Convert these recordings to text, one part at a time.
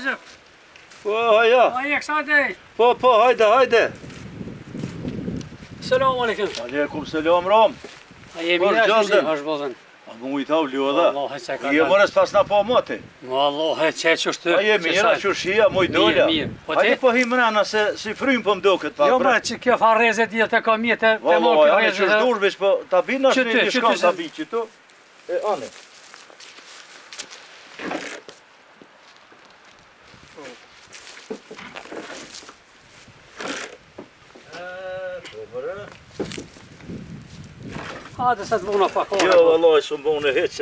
Recep. Po, haja. Haje kësate. Po, hajde. Selamu alaikum. Aleikum selam rom. Haje mirë është është bozën. A mu i tau ljoda. Wallahi se ka. Je mores pas na po moti. Wallahi që është. Haje mirë, shushia, moj dola. Hajde po him rana se si frym po mdoket pa. Jo më që kjo farreze diet e ka mjetë te mo kjo rrezë. Që durvesh po ta binash në një shkon ta bi këtu. E anë. Hajde sa të bëna pak. Jo, vallahi s'u bënë hiç.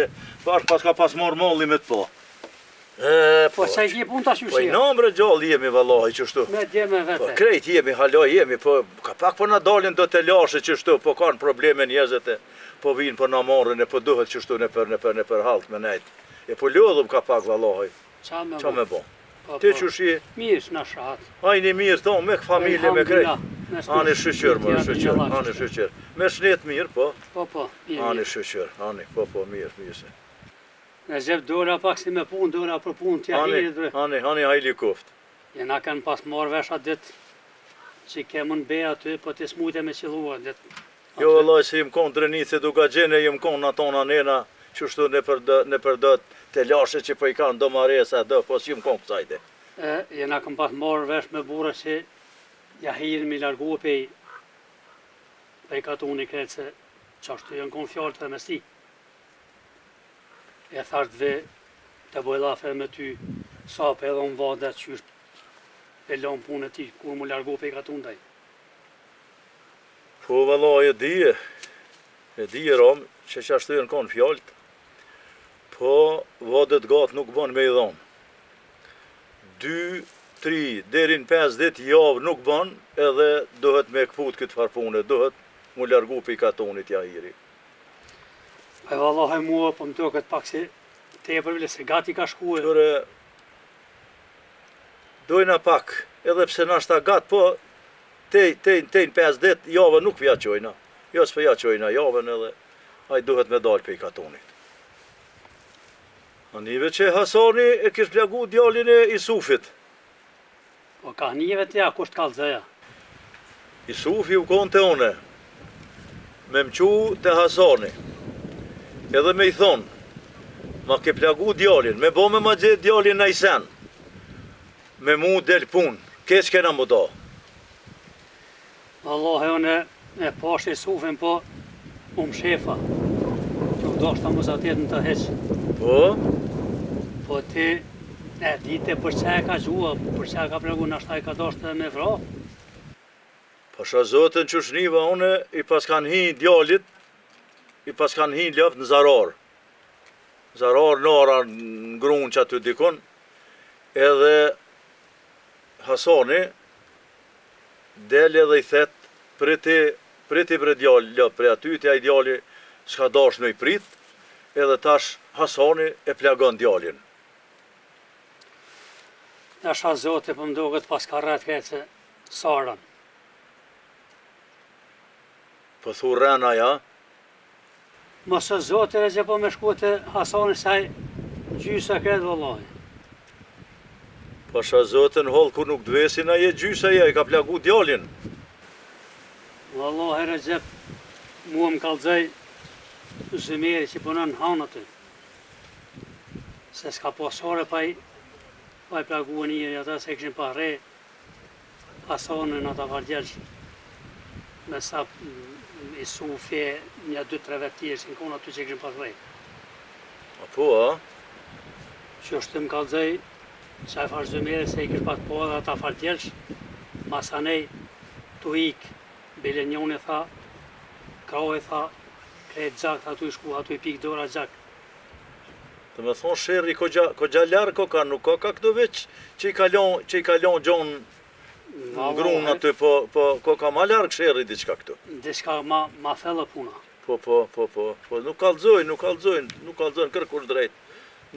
Pas ka pas marr molli me të po. Po sa i pun tash Po nombre gjallë jemi vallahi çështu. Me djemë vetë. Po krejt jemi, halo jemi, po ka pak po na dalin do të lashë çështu, po kanë probleme njerëzit. Po vinë po na marrin e po duhet çështu në për halt me nejt. E po lodhum ka pak vallahi. Ça me bë? Ti çushi? Mirë na shahat. Hajni mirë thon me familje me krejt. Ani shëqër, ani shëqër. Me shnet mirë, po. Po. Ani shëqër, ani, po, mirë se. Në zep dola pak si me punë, dola për punë t'ja hirit bre. Ani hajli koft. Jena kanë pas marrë vesh atë ditë që kemë në beja aty, po t'es mujte me qëllua ditë. Jo, vëllaj, se jem konë drenice duka gjene, jem konë atona nena, qështu në përdot të lashe që po i kanë do maresa, po s'jem konë kësajte. Jena kanë pas marrë vesh me burë që ja hirin mi largu pej katuni kretë se qashtu jënë konë fjallë të me sti. E thasht ve të bojlafe me ty sape edhe në vade që është e lonë punë e ti kur mu largu pej katundaj. Po vëllaj e dije rom që qashtu jënë konë fjallët, po vadet gatë nuk bën me i dhonë. 2, 3, derin 5 dit javë nuk bën, edhe duhet me këput këtë farpune, duhet mu largu për i katonit jahiri. E vallahi mua po më duket pak si tepër vile se gati ka shkue. Qëre, dojna pak, edhe pse nashta gat, po tejnë 5 dit, javë nuk vja qojna. Jo s'pëja qojna javën edhe, aj duhet me dalë për i katonit. Anive që Hasani e kish plagu djallin e Isufit. Po ka njëve t'ja, kusht kallëzëja. Isufi u konë të une, me mqu të Hasani, edhe me i thonë, ma ke plagu djallin, me bo me ma gjithë djallin në isen, me mu del pun, keq kena mu do. Allahe une e pash Isufin po shefa, që u do shta mësatet në të heq. Po? Po ti e dite për që e ka gjua, për që e ka plagu në ashtaj ka doshtë me vra. Pasha zotën që shniva une i pas kanë hi djallit, i pas kanë hi lëft në zarar. Zarar nara në grunë që aty dikon, edhe Hasani del edhe i thet, priti për djalli lëft, për aty të aj djalli s'ka dash në i prit, edhe tash Hasani e plagon djallin. Nasha zote për mdoget pas ka rrët këtë se sarën. Po thu rena ja? Mësë zote e që po me shku të Hasani saj gjysa këtë vëllahi. Pasha zotën hol ku nuk dvesin a je gjysa ja, i ka plagu djallin. Vëllahi Recep, mua më kalëzaj Zymeri që punon në hanë aty. Se s'ka pasore pa i plagu njëri ata se këshin pa re Hasanën ata vardjelsh me sa Isufi një 2-3 vetë tjerë si në konë aty që këshin pa re. A po, a? Që është të më kalëzaj sa e farë Zymeri se i kështë pat po edhe ata vardjelsh masanej tu ik bile njoni tha kroj tha krejt gjakt atu i shku, atu i pik dora gjakt. Të me thonë shërri ko gjallarë ko ka, nuk ka këtu veç që i kalon gjonë në grunë aty, po ka ma largë shërri diçka këtu. Diçka ma fellë puna. Po, nuk kalzojnë, kërkush drejt,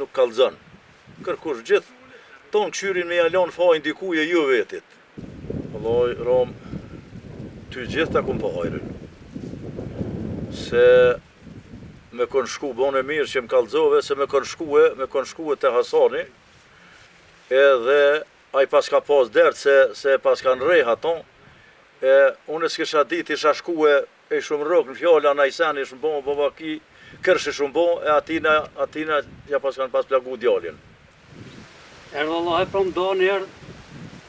nuk kalzon. Kërkush gjithë, tonë këshyrin me jalon fajnë dikuje ju vetit. Alloj, Rom, ty gjithë ta kumë po hajrin. Se me konë shku, bone mirë që më kalzove, se me konë shkue të Hasani, edhe ai pas ka pas dert se pas kanë rreh ato, unë s'kisha dit isha shkue e shumë rrok në fjalla na i sen ishëm bo, baba ki, kërsh ishëm bo, e atina ja pas kanë pas plagu djallin. Erdhe Allah e prom do njerë,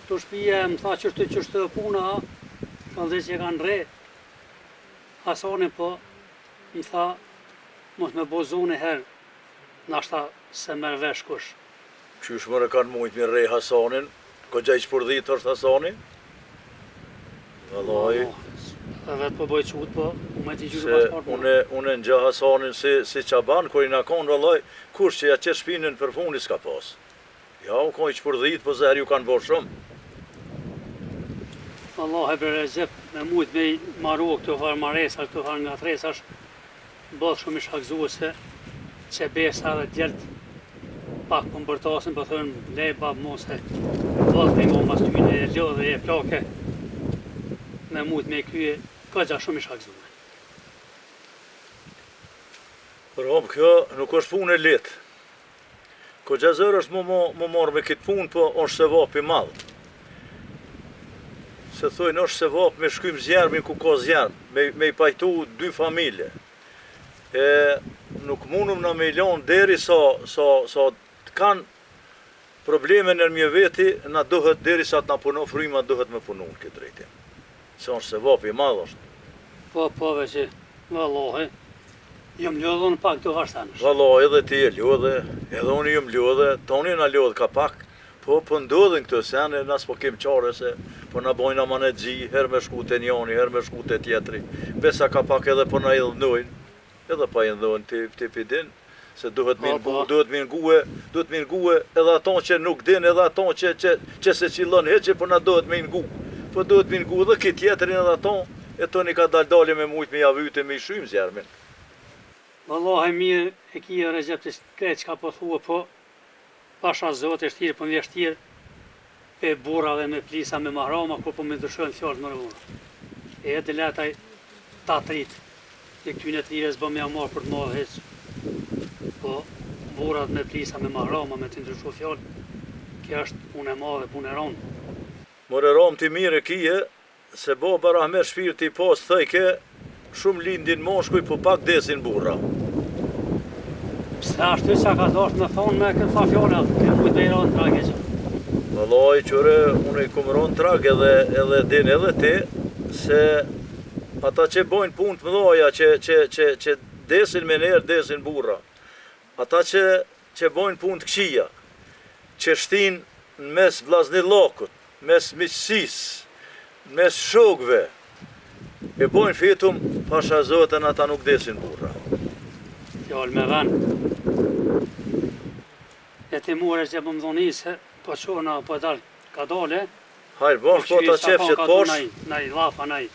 të shpije më tha qështu puna, kanë dhe që kanë re, Hasanin po, më tha, mos me bozun e herë, nashta se merr vesh kush. Qysh mëre kanë mujt mi re Hasanin, ko gjaj që përdhit është Hasani? Vallaj. E vetë po bëj qut, po, me t'i gjyru pasport. Unë në gjë Hasanin si qaban, kër i na konë vallaj, kush që ja që shpinën për fundi s'ka pas. Ja, u koj që përdhit, po zërë ju kanë bërë shumë. Allah e bre Recep, me mujt me i maru këto farë maresa, këto farë nga tresash, bëth shumë i shakzuese, që besa dhe djelt, pak për mbërtasin, për thënë, le bab mos e bëth me ngo mas tyne e lodhe e plake, me mujt me i krye, ka gja shumë i shakzuese. Për hop, kjo nuk është punë e letë. Ko gjazër është më marrë me këtë punë, po është se vap i madhë. Se thojnë është se vap me shkym zjarmin ku ka zjarm, me i pajtu dy familje. Nuk mundum në me i lanë deri sa kanë probleme në mje veti, na duhet deri sa të na punon fryma duhet me punu në këtë drejtim. Se është se vap i madhë është. Po veqe, vallahi, jam lodhën pak të harstanësh. Vallahi edhe ti e lodhe, edhe unë jam lodhe, toni na lodhe ka pak, po ndodhin këtë sene, nas po kem qare se po na bojnë amanet gji, her me shku të njani, her me shku të tjetri. Besa ka pak edhe po na idhnojnë, edhe pa idhnojnë ti pidin, se duhet me ngue edhe ato që nuk din, edhe ato që se qilon heqe, po na duhet me ngu. Po duhet me ngu dhe këtë tjetrin edhe ato, e toni ka daldali me mujt me javyte me i shrym zjarmin. Vallahi mirë e kia Recep të krejt që ka po thua, po pasha zote shtirë, po një shtirë pe burrave me plisa me mahrama, kur po me ndryshojnë fjallë më rëvura. E edhe letaj ta trit, e këtyne të njëres bë me amarë për të marrë heq. Po burrat me plisa me mahrama, me të ndryshu fjallë, kjo është punë e madhe, punë e ronë. More ram ti mire kije, se baba rahmet shpirti pas thëjke, shumë lindin moshkuj, po pak desin burra. Pse ashtu që ka thosht me thonë me këtë fjallë, ke mujt me i ronë trage që. Vallaj, qëre, unë i kumë ronë trag edhe din edhe ti, se ata që bojnë punë të mëdhaja, që desin me njerë, desin burra. Ata që bojnë punë të këqia, që shtin në mes vllaznillakut, mes miqësis, mes shokve, e bojnë fitum, pasha zotën ata nuk desin burra. Fjallë me venë. E ti mure që më dhoni se po qona po dalë ka dole. Hajrë bom shpota qef që të posh. Naj lafa naj.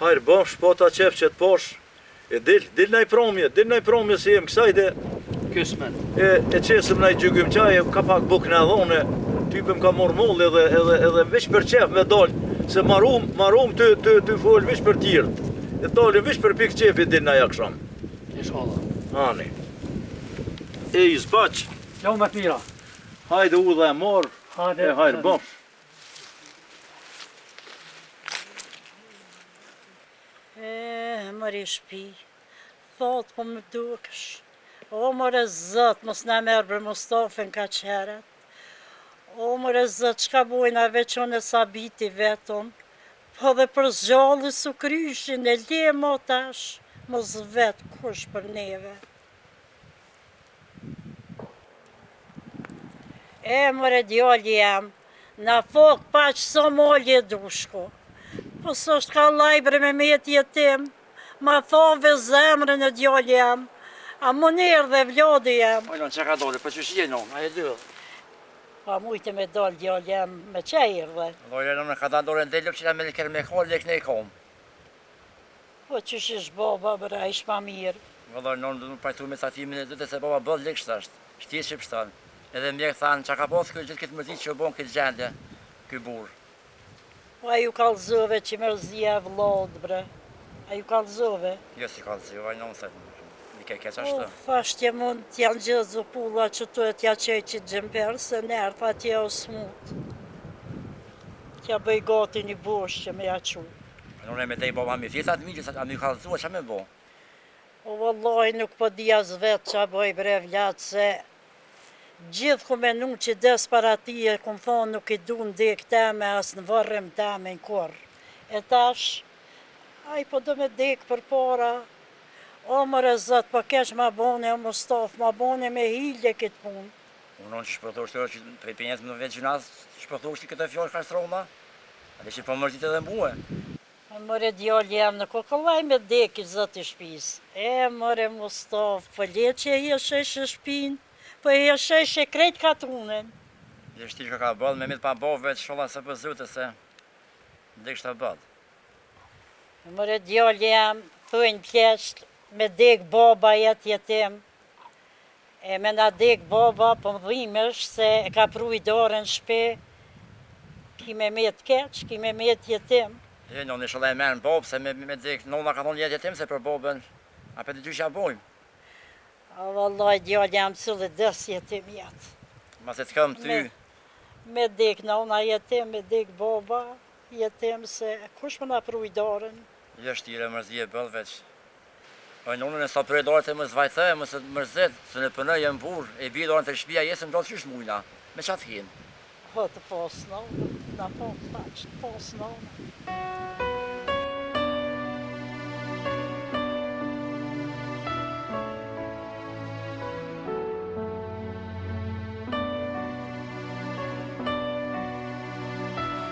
Hajrë bom shpota qef që të posh. E dil naj promje si jem kësaj dhe. Kysmet. E qesëm naj gjygym qaj, ka pak buk në dhone. Typëm ka morë mollë edhe vish për qef me dalë. Se marum të folë vish për tjirët. E dalë vish për pikë qefi dil naj aksham. Inshallah. Ani. E i zbaq. Jo me të mira. Hajde u dhe e morë. Hajde bom. Mërë i shpi, thot po më dukësh. O mërë zët, mos në merë për Mustafën ka qeret. O mërë zët, qka bujna veqon e sabiti vetëm. Po dhe për zgjallë su kryshin e le mo tash, mos vetë kush për neve. Mërë djallë jam, na fok pa që so molje dushko. Po së është ka lajbre me metje tim, ma thove zemrën e djallë jam, a më nërë dhe vlodi jam. Ojnon që ka dole, për që shjenon, a e dyrë. Pa mujtë me dollë djallë jam me qajrë dhe. Dojnë në ka da dole në deluk që na me në kërë me kohë, lek në i kom. Po që shish baba, bërë, ish ma mirë. Vëlloj, në në pajtu me statimin e dyte se baba bëllë lek shtasht, shtisë që pështanë. Edhe mjekë thanë që ka posë këtë gjithë këtë mërzit që bonë këtë gjendje, këtë burë. Po a ju kalzove që mërzia vlodë, bre. A ju kalzove? Jo si kalzove, a në më thëtë. Mi keq ashtu. Fashtje mund t'janë gjithë zupulla që tu e t'ja qej që gjember, se nërë pa t'ja o smut. T'ja bëj gati një bosh që me ja qu. Unë me tej baba mi fjesat mi, a mi kallëzua që me bo? O vallaj nuk po di as vetë që a bëj bre vlatë, se gjithë ku menu që des para tije, ku më thonë nuk i du në dek teme, as në vërrim teme në kur. E tash, a i po do me dek për para, o mëre zët, po keq ma bone, o Mustaf, ma bone me hilje këtë punë. Unë që shpërthoshtë që prej penjes më vetë gjinaz, shpërthoshtë këtë fjallë kashtrona, a dhe që po mërzit edhe mbue. Mëre djallë jam në kokollaj me dek i zët i shpis. Mëre Mustaf, po le që e hjeshesh e shpin, po e hjeshesh e krejt katunen. Dhe shti që ka bëllë, me mitë pa bove, të sholla se për zute se dhe kështë ta bëllë. Mëre djallë jam, thujnë plesht, me dek baba jetë jetim. E me na dek baba, po më dhimesh se e ka pru i dorën shpe, kime met keq, kime met jetim. E në sholla e merë në bobë, se me dek nona ka thonë jetë jetim se për bobën, a për të dy që ja bojmë. A vallaj djallë jam cëllë des jetim jetë. Mase të këm ty. Me dek nona jetim, me dek baba jetim, se kush më na pru i dorën. Jo shtire mërzije bëllë veç. O nonën e sa për e dorët e më zvajtë, më se mërzit, se në pënë jem burë, e bi dorën të shpia jesë më do të qysh mujna, me qatë hinë. Ho të posë nonë, na po të paqë të posë nonë.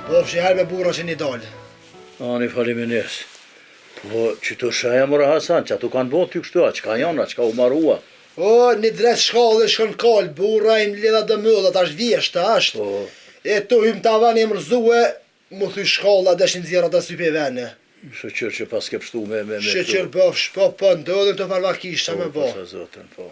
Po fshi herë me burra që një dalë. Ani faleminderit. Po që të shaja mëra Hasan, që atu kanë bo ty kështu, që ka jona, që ka u marua. O, një dres shkallë shkën kalë, burra im lidha dë mëllë, ta është vjeshtë, ashtë. Po, E tu hym të avani e mërzue, mu thuj shkalla deshin zjerat të sype vene. shëqër që pas ke pështu me Shqyqër bëfsh, po, ndodhën të farvakisht, që me bo. Po, zotën, po.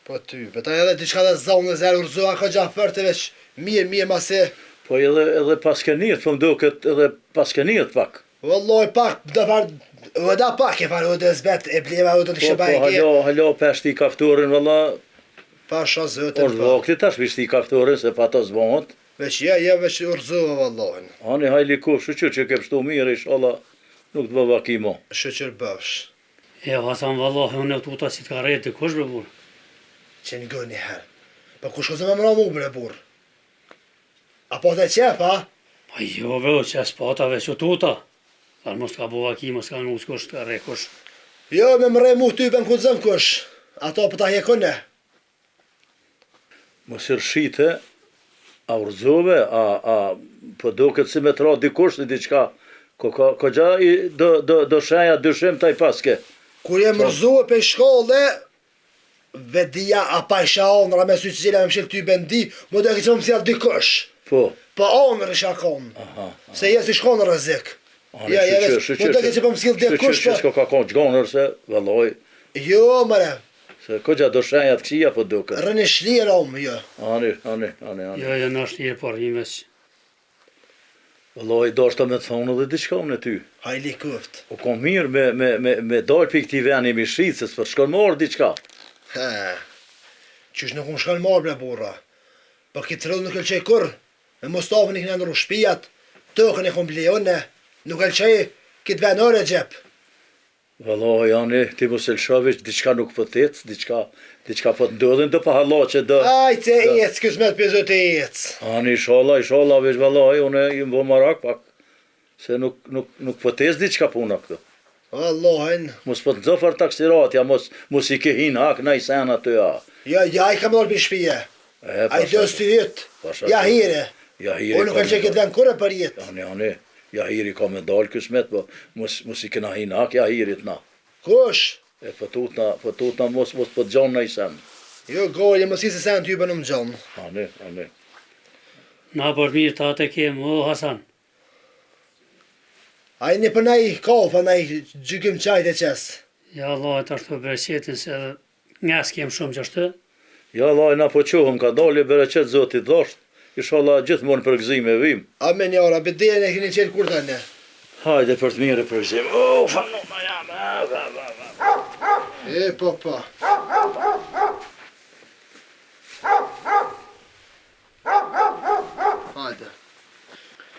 Po ty, beta edhe diçka dhe zonë dhe zerë urzoa ka gjafer të veç mirë mase. Po edhe pas ke njët, po mdo këtë edhe pas ke njët pak. Valloj pak, dhe farë, edhe pak e farë, edhe zbet e bleva, edhe të Po, shëbajke. halo peshti i kaftorin, valla, Pasha zëtën, është vakti tash vishti i kaftorin, se pa ta zbonët. veç veç urzoa vallojnë. Ani hajli ku, shëqër që ke pështu mirë, inshallah, nuk të bëva kimo. Shqyqër bëfsh, E Hasan vallahi unë e tuta si t'ka rejtë, kush bre burë? që në gënë një herë. Po kush ko se me mëra mu bre burë? Apo të qef, a? Pa jo bre, që e spatave që tuta. Thanë mos t'ka bova ki, mos t'ka nus kush t'ka re kush. Jo, me mërej mu ty për në kudzën kush. Ato për ta hjekone. Mos i rshite, a urzove, po do këtë si me të ra dikush në diqka, ko gja do shenja dyshim taj paske. Kur jem rëzue për shkolle, vedia a pa isha onra me sy që gjela me mshil ty bendi, mu do e këtë më mësjel dikush. Po, Po onër isha konë, aha. se jes i shkonë rëzik. Ani, Ja, shqyqyr, veç, mu do e këtë më mësjel dikush, shqyqyr, s'ko ka konë gjgonër se, valloj, jo, mëre, se ko gja do shenja të këqia, po do këtë. rëni shlirë omë, jo. Ani. Jo, në është një por, një veç. Valloj, do shta me të thonë dhe diqka unë e ty. Hajli kuft. O kom mirë me dalë për këti veni mi shqitë, se s'për shkon morë diqka. He, qysh nuk unë shkanë marë bre burra. Po këtë rëllë nuk elqej kur, me Mustafën i kënë nërru shpijat, tokën e kom bleone, nuk elqej këtë venore gjep. Valloj, Ani, ti mos e lëshovish, diqka nuk po t'ec, diqka po të ndodhin, do pa halla që do... Ajte ec, kësmet për zëtë ec. Ani, inshallah, veç valloj, unë i më bo marak pak, se nuk po t'ec diqka puna këtu. Allahin. Mos po të zofar taksiratja, mos i ke hin hak na i sen aty, a. Ja, i kam nërë për shpije. A i dës të hytë. Ja hire. Ja hiri Unë nuk elqej këtë ven kure për jetë. Ani, ja hiri ka me dalë kësmet, po mos i kena hin hak, ja hirit na. Kush? E pëtutna mos po të gjonë na i sen. Jo gojë, mos i se sen ty për në më gjonë. Ani. Na për mirë ta të kemë, o Hasan. A i një për nej kafa, nej gjykim qajt e qesë. Ja Allah e të ashtu bereqetin se nga s'kem shumë që ashtë. Ja Allah, na po qohëm ka dalë, bereqet zotit dhosht, inshallah gjithmonë për gëzime vim. Amen jara, bedejën e këni qelë kur të ne. Hajde për të mire për gëzime. Fanona jam, E, po. Hajde.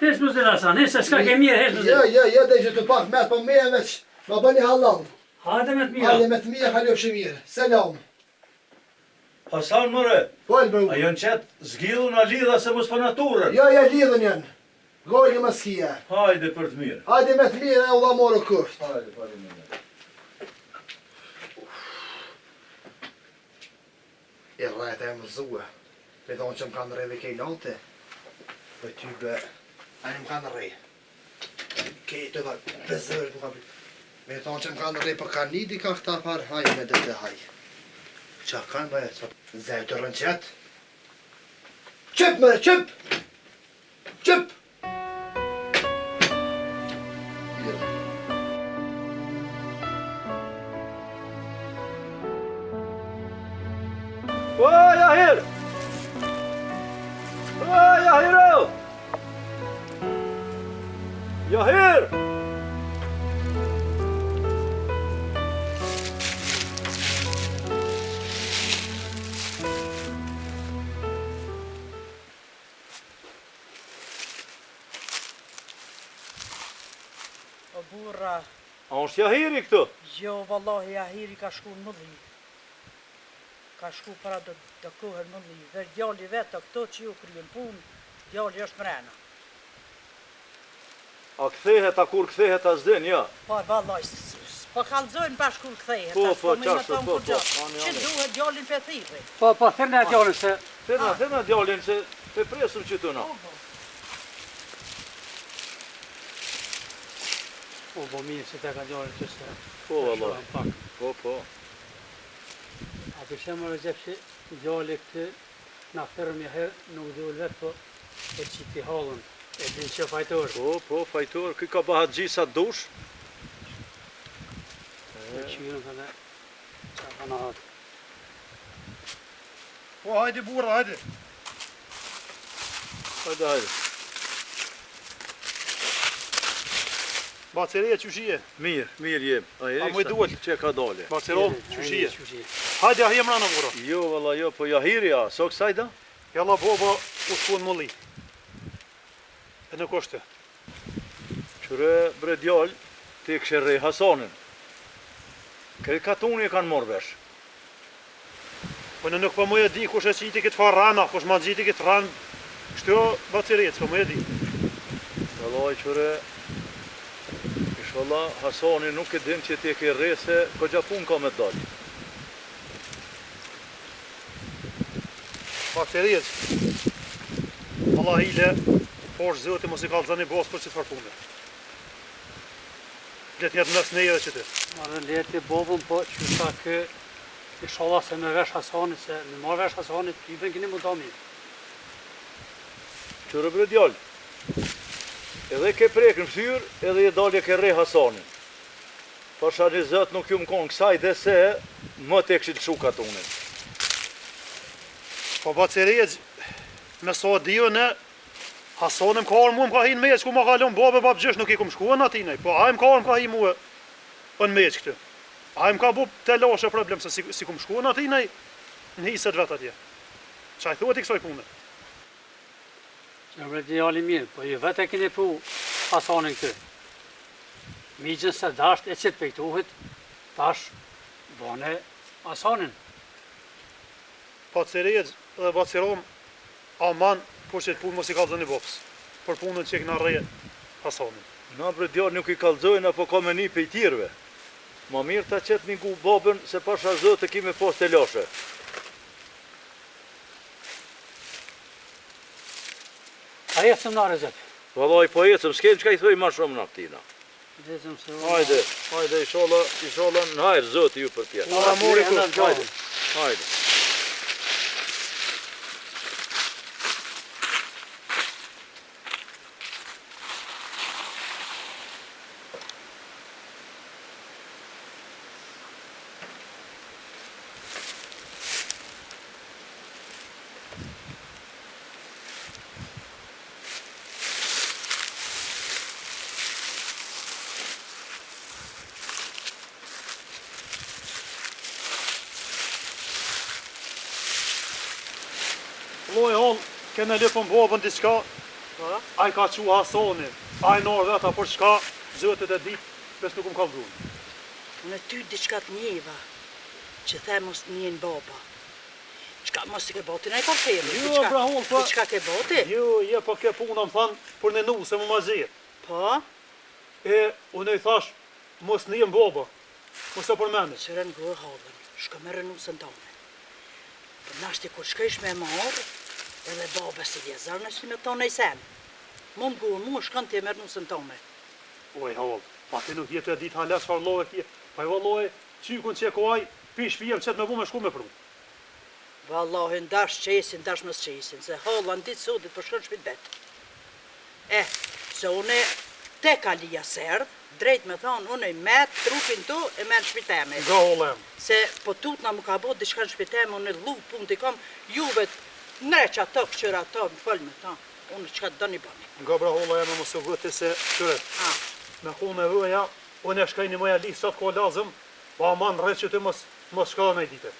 Hes më zë Hasan, hes, s'ka ke mirë, hes më zë. Ja, dhe që të pak me po me veç. Ma bëni halal. Hajde me të mira. Hajde me të mira, kalofshi mirë. Selam. Hasan mëre, Pojnë bro. a janë qetë zgjidhu në lidha se mos për naturën? Ja, lidhën janë. Gojë më skia. Hajde për të mirë. Hajde me të mirë, e ulla morë kuft. Hajde, faleminderit. E rrejt e më zua. Me thonë që më kanë rrej dhe kej nalte. Për ty bë, a në më kanë rrej. Kej të dhe bezër më kanë rrej. Me thonë që më kanë rrej për kanë nidi ka këta par, hajde me dhe haj. Qa kanë bëje, që zëjë të rënqet. Qëp mëre, qëp! Qëp! O, Jahir! O, Jahiro! Jahir! O burra, A është Jahiri këtu? jo vallahi Jahiri ka shku në mëdhi. Ka shku para do kohër mëdhi. Dhe djali vetë këto që ju kryen punë, djali është mrena. A kthehet, a kur kthehet as din, ja. Po vallahi, po kallzojnë bash kur kthehet. Po, as po, më qashtu, thonë po, kur gjatë. po, ani, Që ani. duhet djalin pethive. Po, thërnë e djallën se... Thena djalin se te presëm që të na. Po, mirë se te ka djallën që se... Po, valla. Pak. Po. A për shemë rëgjep që djallë këtë na thërëm një herë nuk dhull vetë, po e qiti halën, e din që fajtorë. Po, fajtor, kë ka bahat gjisa dush. E qyrën të dhe... Qa ka në hatë. Po, hajde burra, hajde. Hajde. Baceria qëshie, Mirë jem. A mu i duhet? Që ka dole? Bacerom qëshie. Hajde ahje mrana vura. Jo, valla, jo, po Jahiri, a, so kësajda? Jalla boba u shkun mëlli. E nuk është. Qëre bre djallë, ti kështë rej Hasanin. Këtë katuni e kanë morë vesh. Po në nuk po mu e di kush e qiti këtë farë rana, kush ma gjiti këtë ranë. Kështu baceria, s'po mu e di. Vallaj, qëre, inshallah, Hasani nuk e din që ti e ke rej se ko gjapun ka me dalë. Baceria. Allah hile, poshtë zëti mos i kallëzani bos për qëtë farpune. Letë njetë mes neje dhe qëtë. Marë leti bobën, po që sa kë... Inshallah se me vesh Hasanit, se me marrë vesh Hasanit, ty ben kini më da mirë. Qëre bre djallë, edhe ke prek në ftyr, edhe je dalje ke rej Hasanin. Pasha një zët nuk ju më konë kësaj dhe se më te këshit shu katunin. Po baceria, me sa dio në Hasanim ka arë mu më ka hi në meq, ku ma kalon babe babgjesh nuk i kum shkuan atinej. Po hajmë ka arë më ka hi mu në meq këtë. Hajmë ka bu të lashe problem, se si kum shkuan atinej në hiset vetë atje. Qa i thuat i kësoj punë? Që bre djali mirë, po ju vetë e kini pru Hasanin këtë. Migjën se dasht e qëtë pejtuhit, tash bane Hasanin. Baceria dhe bacerom, aman, po që të punë mos i kalzën i bopës. Për punën që e këna reje Hasanin. Na bre djallë nuk i kalzojnë apo ka me një pejtirve. Ma mirë ta qëtë mingu babën se pasha zëtë e kime pas të lashe. A jetëm na rezep. Vallaj, po ecëm, s'kem që ka i thoj ma shumë në këtina. Jetëm se... Hajde, inshallah në hajrë zëtë ju për tjetë. Ora mori kusht, Hajde. Lloj hall, kena lëpën babën diçka. Ai ka çu Hasoni. Ai në vetë për çka zotët e ditë, pse nuk më ka vënë. Unë ty diçka të njeva, që the mos njën baba. Çka mos i ke boti në kafenë? Jo, brahon, po. Çka ke boti? Jo, po ke punë më than për në nuse më mazet. Po, Unë i thash, mos njën baba. Mos e përmendë. sërën gërë hallën, shko me rënusën tone. Për nashti kur shkësh me marë, edhe baba si vjezar në shi me tone i sen. Mu më gurë, mu shkën të me rënusën tone. Oj, hall, pa ti nuk jetë e ditë halas çfarë lloje kje. Pa i valloje, çykun që kuaj, pi shtëpia çet me bu me shku me pru. Vallahi ndash qesin, ndash mos qesin, se halla në ditë sotit për shkën shpit vetë. Se une te ka lija serdh, drejt me thonë, une i met trupin tu e me në shpiteme. Nga hollem. Se po tutna më ka bo diçka në shpiteme, unë lu pun t'i kam, juve nre që ato këqyra ato, më fëll me ta, unë që ka të dëni bani. Nga bra holla jam mos e vëti se qyret. Me hu me vëja, unë e shkaj një moja li sot ko lazëm, pa aman rreth që ti mos shka me dite.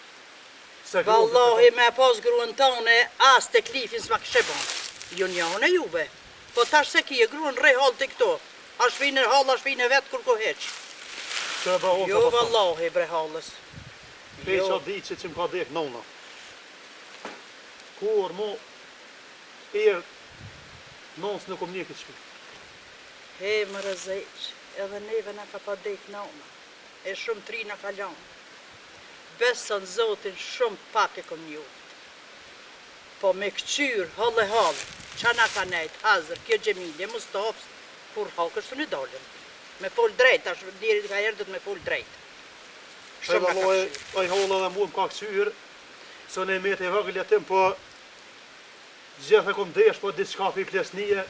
Vallahi me pas gruën tone, as të klifin s'ma këshe bon. Jo njone juve, po tash se ki e gruën rej hall t'i këto. A shvine hall, a shvine vetë kur ko heq. Jo vallahi bre hallës. Peqa ditë që më ka dek nona. Kur mu nons nuk më një këtë shku. He më rëzeq, edhe neve na ka pa dek nona. E shumë tri na ka lanë. Besën zotin shumë pak e kom njoft. Po me këqyr, hall e hall, qa na ka nejt, hazër, kjo Gjemilje, Mustafës, kur hakës të një dalën. Me pol drejt, tash dirit ka erdët me pol drejt. Shumë na ka këqyr. Ai holla dhe mu më ka këqyr, se në emet e vëgël jetim, po gjithë e kom desh, po diçka për i klesnije,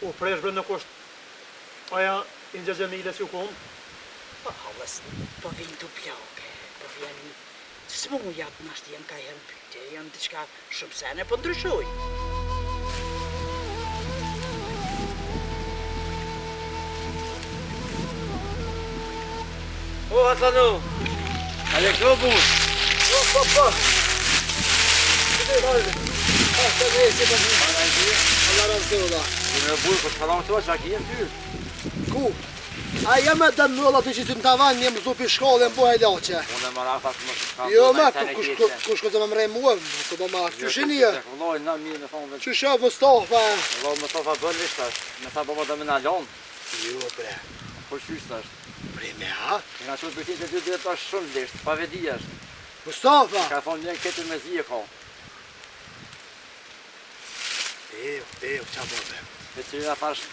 u presh bre nuk është aja i në Gjemile që u kom. Po hallës, po vinë të pjake, po vjen smujat nashtë jem ka jem pyte, jem diçka shumë sene, po ndryshoj. O, Hasanu, ale këto bus? Po. Këtë hajde. Asta ne si po. Allah razdolla. Në burë, po të falam të që a ki jem ty? Ku? A jam e dëmë nëlla të që të në tavan, jem zupi shkollë e më bëhe laqe. Unë e më rafa të më shkallë. Jo me, kush këtë me mrej mua, se do ma qëshini e. Vëlloj, na mirë me thonë dhe. Qëshë Mustafa? Vëlloj, Mustafa bën lisht është. Me tha baba dhe me na lonë. Jo bre, Po qysh është. bre me ha? Nga që të përtit e ty dhe të është shumë lisht, pa vedi është. Mustafa? Ka thonë njën këtë me zi e ka. Qa bëve? Me që nga thash,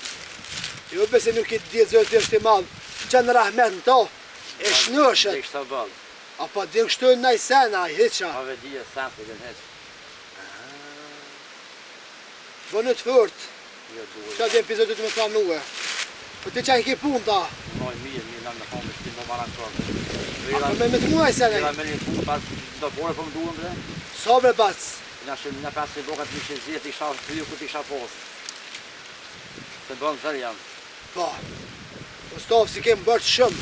Jo bese nuk i djetë zërë të është i madhë, që në rahmet në to, e dhe shnëshët, kështë të bëllë. apo dhe kështu në sena, heqa. Pa vedi e sens për gënë heqë. Bënë të fërt, Jo duhet. që atë epizodet me planue. Po të qaj ki pun ta, Vëlloj, mirë, na me thonë me shtim më maran kërë. apo me të muaj sena, Vëlloj, me një punë pas do bore për më duhem bre. sa bre bac. Nga shumë në 5 blokat një që zjetë isha kryu këtë isha posë. Se bënë zërë janë. Po, Mustafa si kemë bërë shumë,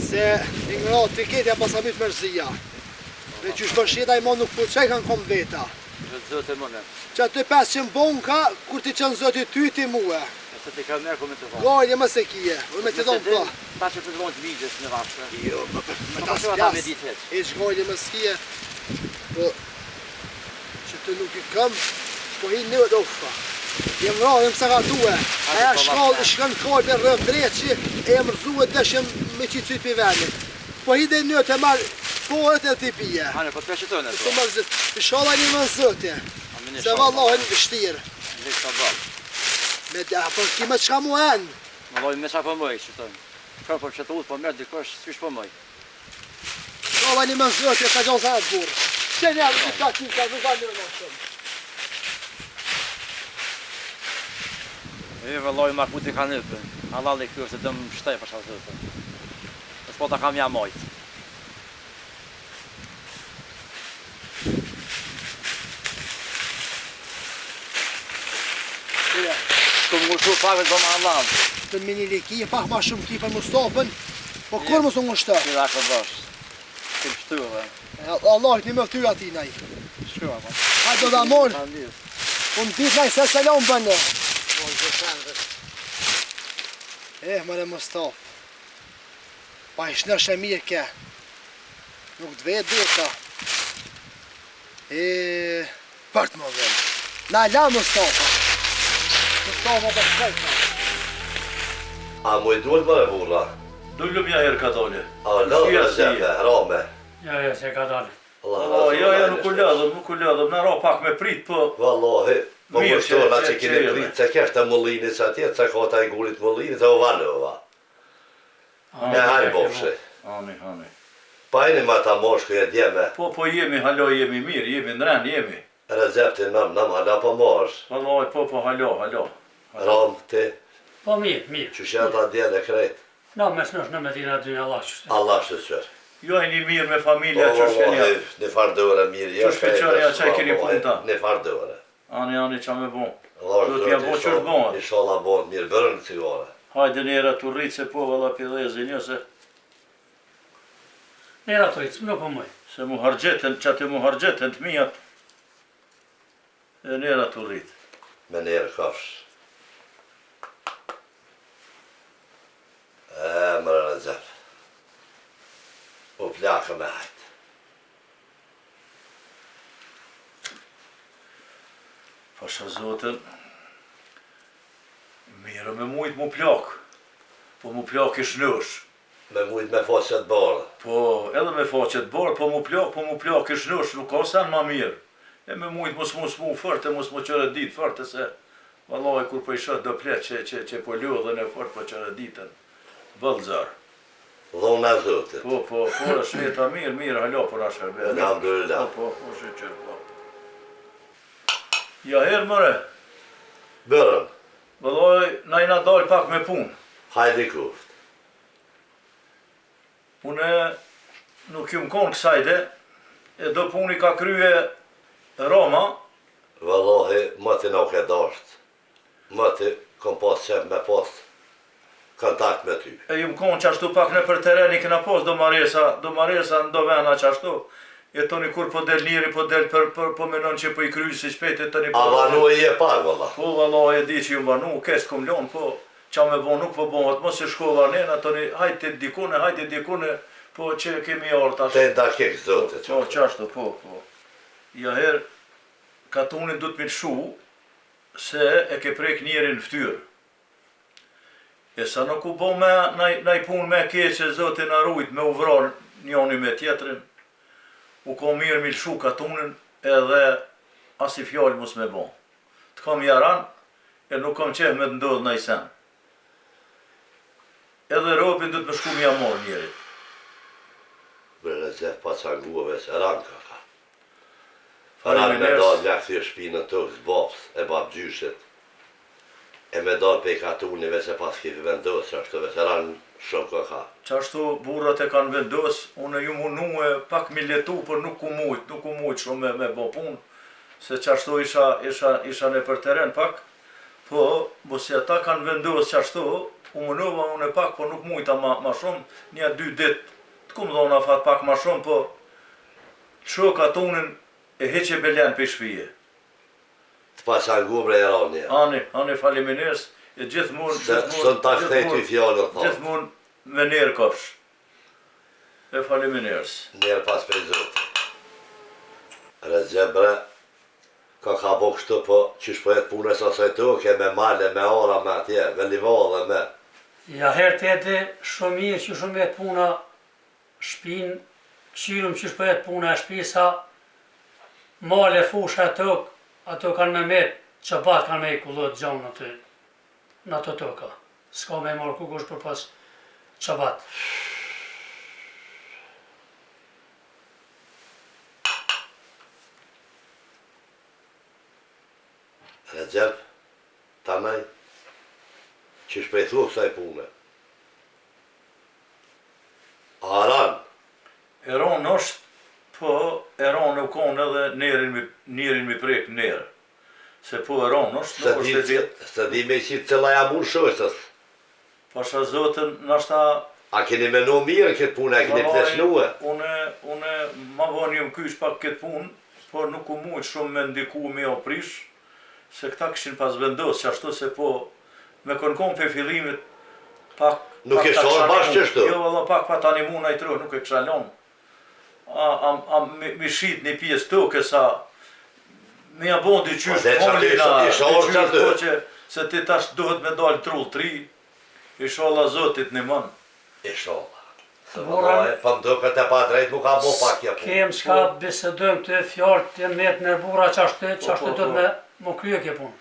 se një ratë të ketja pas amit mërzia. Me që shpër shjeta i mon nuk po qaj kanë kom veta. Që zëtë e mëne. Që aty 500 bon ka, kur ti qënë zëti ty ti muë. E se ti ka merë ku me të thonë. Gajlje më se kije, unë me të donë ka. Ta që të dhonë të vigjës në vashë. Jo, më Më ta të shumë ta me spjas. ditë heqë. E që gajlje më s'kije, po, që të nuk i këm, po hi në do ufa. Jem ra, jem se ka duhe. Aja shkallë, shkën kajpe rrëm drejtë që e jem rëzue dëshëm me qitë sytë për venit. Po hi dhe në të marë porët e të pije. Hane, po të peshitone Së to. më zëtë, shala një më zëtë, se vallohen vështirë. Në të bëllë. Me dhe, po kime qka mu enë. Më lojnë me qa për mëjë, që të. Kërë po që të utë, po merë dikosh, s'kysh për mëjë. Shala një më zëtë, ka gjonë sa e të burë. Që një alë të ka qimë, ka nuk ka një më shumë. E vëlloj ma kuti ka nëpë. Allah dhe kjo se dëmë shtaj për shazë të. E s'po ta kam ja mojtë. Të më ngushu pak dhe më Allah. Të në mini leki, pak ma shumë ki për Mustafën, po kur më së ngushtër? Kira këtë bësh. Të më shtyve. Allah një më ftyr ati naj. Hajde do damon. Unë ditë nëjë se selam bënë. Mëre Mustafa. Pa ishnësh e mirë ke. Nuk të vetë dita. Përt më vëllë. Na la Mustafa. Mustafa për shkajta. A mu I duhet më e burra? Dullu mja herë ka dole. A la më zepe, rame. Ja, se ka dalë. Ja, nuk u lëdhëm, në ra pak me prit, po... Wallahi, po Mirë, më shtona që që keni prit, se kesh të mullinit sa tjetë, se ka ta I gurit mullinit, e o vanova. Me hajë bofshe. Hani. Pa jeni ma ta moshku e djeme. Po jemi, halo, jemi mirë, jemi në ren, jemi. Rezeptin nam hala pa mosh. Halo, po, halo. Ram, ti, Po mirë. që shenë ta djene krejt. Na me s'nosh në me tina dy Allah qështë. Allah shësër. Jo e një mirë me familja që shkenja. Një fardore mirë, Që shpeqarja që keni punë ta? Një fardore. Ani qa me bon. Allah Do t'ja bo që është bon. Inshallah bon mirë bërën të sigore. Hajde njëra të rritë se po valla pidhezi njëse. Nera të rritë, nuk po mëj. Se mu hargjetën, që atë mu hargjetën të mijat. E njëra të rritë. Me njerë kafsh. Mërë në zepë. U plakë me hajtë. Pasha zotën, mirë me mujtë mu plakë. Po mu plakë I shnësh. Me mujtë me faqet barë. Po, edhe me faqet barë, po mu plakë I shnësh, nuk ka sen ma mirë. E me mujtë mos mu fërte, mos mu qëre ditë fërte se vallaj kur po I shët do pletë që po lodhen e fërte po qëre ditën. Vëllëzar. Dhona zotit. Po, është veta mirë, halo për ashtë herbe. Elhamdulillah. Po, shqyqër, po. Ja herë mëre, Bërën, vëllaj, na I na dalë pak me punë. hajdi kuft. Une nuk ju më konë kësajde, e do puni ka krye Roma, Wallahi, më ti nuk e dashtë. Më ti kom pas qef me pas kontakt me ty. e ju më konë qashtu pak në për tereni këna pos do maresa në do vena qashtu. E toni kur po del njeri, po del po menon që po I kryjë si shpejt e toni po... A vanu e je pak, valla. Po, valla, e di që ju më vanu, kesë kom lonë, po, qa me bon nuk po bonët, mos e shkova nena, toni, hajte dikune, po që kemi orë tash. Te nda kek zotit. Po, qashtu, po. Ja herë, katunin du t'mi shu, se e ke prek njerin ftyrë. E sa nuk u bo me, na I pun me keqe, zotin arrujt, me uvrar njoni me tjetrin, u ko mirë mi lshu katunin edhe as I fjallë mus me bon. Të kam jaran, e nuk kam qef me të ndodhë në I sen. Edhe ropin du të më shku mja morë njerit. Bërë zef pa canguave se ranka ka. Faran me dalë nga këthyë shpinën të zbabës e bab gjyshit. E me dalë pe I katunive se pas kifi vendosë ashtove se ranë shumë ka. Qashtu burrat e kanë vendos, unë ju munu e pak mi letu, por nuk u mujt shumë me bo punë, se qashtu isha në për teren pak, po, si ata kanë vendos qashtu, u munova unë e pak, po nuk mujta ma shumë, një 2 ditë, të kumë dhona fat pak ma shumë, po, që katunin e heqe belen për shpije. Të pasangu bre e rani. Ani faleminderes, e gjithmonë... Sën ta kthej ty fjallën thonë. Gjithmonë me njerë kopsh. E faleminderes. Njerë pas për zotë. Rezgjep bre, ka bo kështu po, qysh po jetë punës asaj toke, me male, me ara, me atje, me livadhe, me... Ja herë të jetë shumë mirë që shumë jetë puna shpinë, qyrëm që shpo jetë puna e shpisa, male, fusha, tokë, ato kanë me metë, që batë kanë me I kullot gjonë në ato toka. Ska me morë kukush për pas që batë. Rezgjep, tanaj, qysh po i thu kësaj pune. Aran, Eron është, po Eron u konë edhe njerin mi prek njerë. Se po Eron është, nuk është e ditë. se di me qitë cëla jabur shoshtës. Pasha zotën, nashta... A keni menu mirë këtë punë, a keni pleshnue? Une ma vonjëm kysh pak këtë punë, por nuk u mujt shumë me ndiku me o prish, se këta kishin pas vendos, që ashtu se po me konkon për fillimit, pak... Nuk e shorë bashkë qështu? Jo, valla, pak pa të animu në i trë, nuk e kësha lon. Mi shit një pjesë tokë, sa... Me ja bon dy qysh polina, se ti tash duhet me dalë trull 3, Inshallah Zotit në mën. Inshallah. Se vëllaj, pa më duket e pa drejt, mu ka bo pak ja punë. Kem shka bisedojmë të fjallë të jenë në bura qashtë do të me më krye kje punë.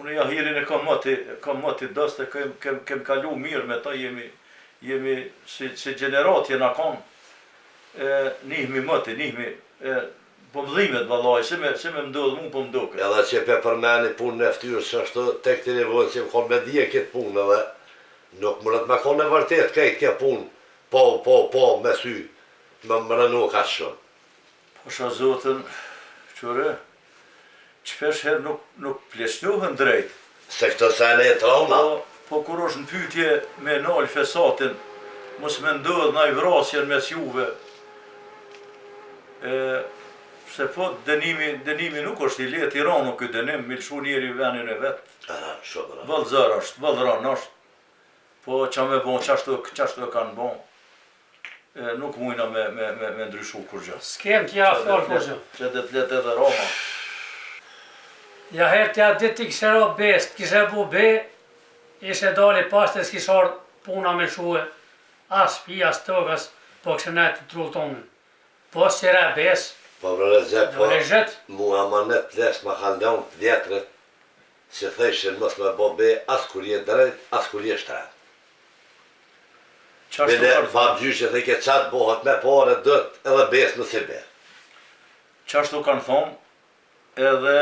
Unë Jahirin e kam mëti dëste, kem kalu mirë me ta, jemi si generatje në kanë, nihmi mëti, nihmi, po mëdhimet vallaj, si me mdodhë mu po mdoke. Edhe që pe përmeni punë në ftyrës që ashtu, tek të nivojnë që më konë me dhije këtë punë edhe, nuk më rëtë me konë e vërtet kejtë kje punë, po, me sy, më rënu ka shumë. Posha Zotën, qëre, qëpesh herë nuk plesnuhën drejt. Se këto sene e trauma. Po kur është në pytje me nalë fesatin, mos me ndodhë na i vrasjen mes juve, se po dënimi nuk është i letë, i ranu këtë dënim, mi lëshu njeri venin e vetë. Vëllëzër është, vëllëran është, po qa me bon, qashtu e kanë bon, nuk mujna me ndryshu kur gjë. S'kem t'ja fjallë kur gjë. Që dhe t'let edhe Roma. Ja herë t'ja dit t'i kishe ra best, kishe bu be, ishe dali pas të s'kishe ardhë puna me lëshue, as pi, as tëgas, po kështë ne të trullë tonën. Po s'qera bes, Po vërëzë, po, mua ma në të lesë ma kanë lënë të vjetërët, që thëshin mos me bo be as kur je drejt, as kur je shtret. Bile babgjyshet e ke qatë bohat me pare dët edhe besë në si be. Qashtu kanë thonë, edhe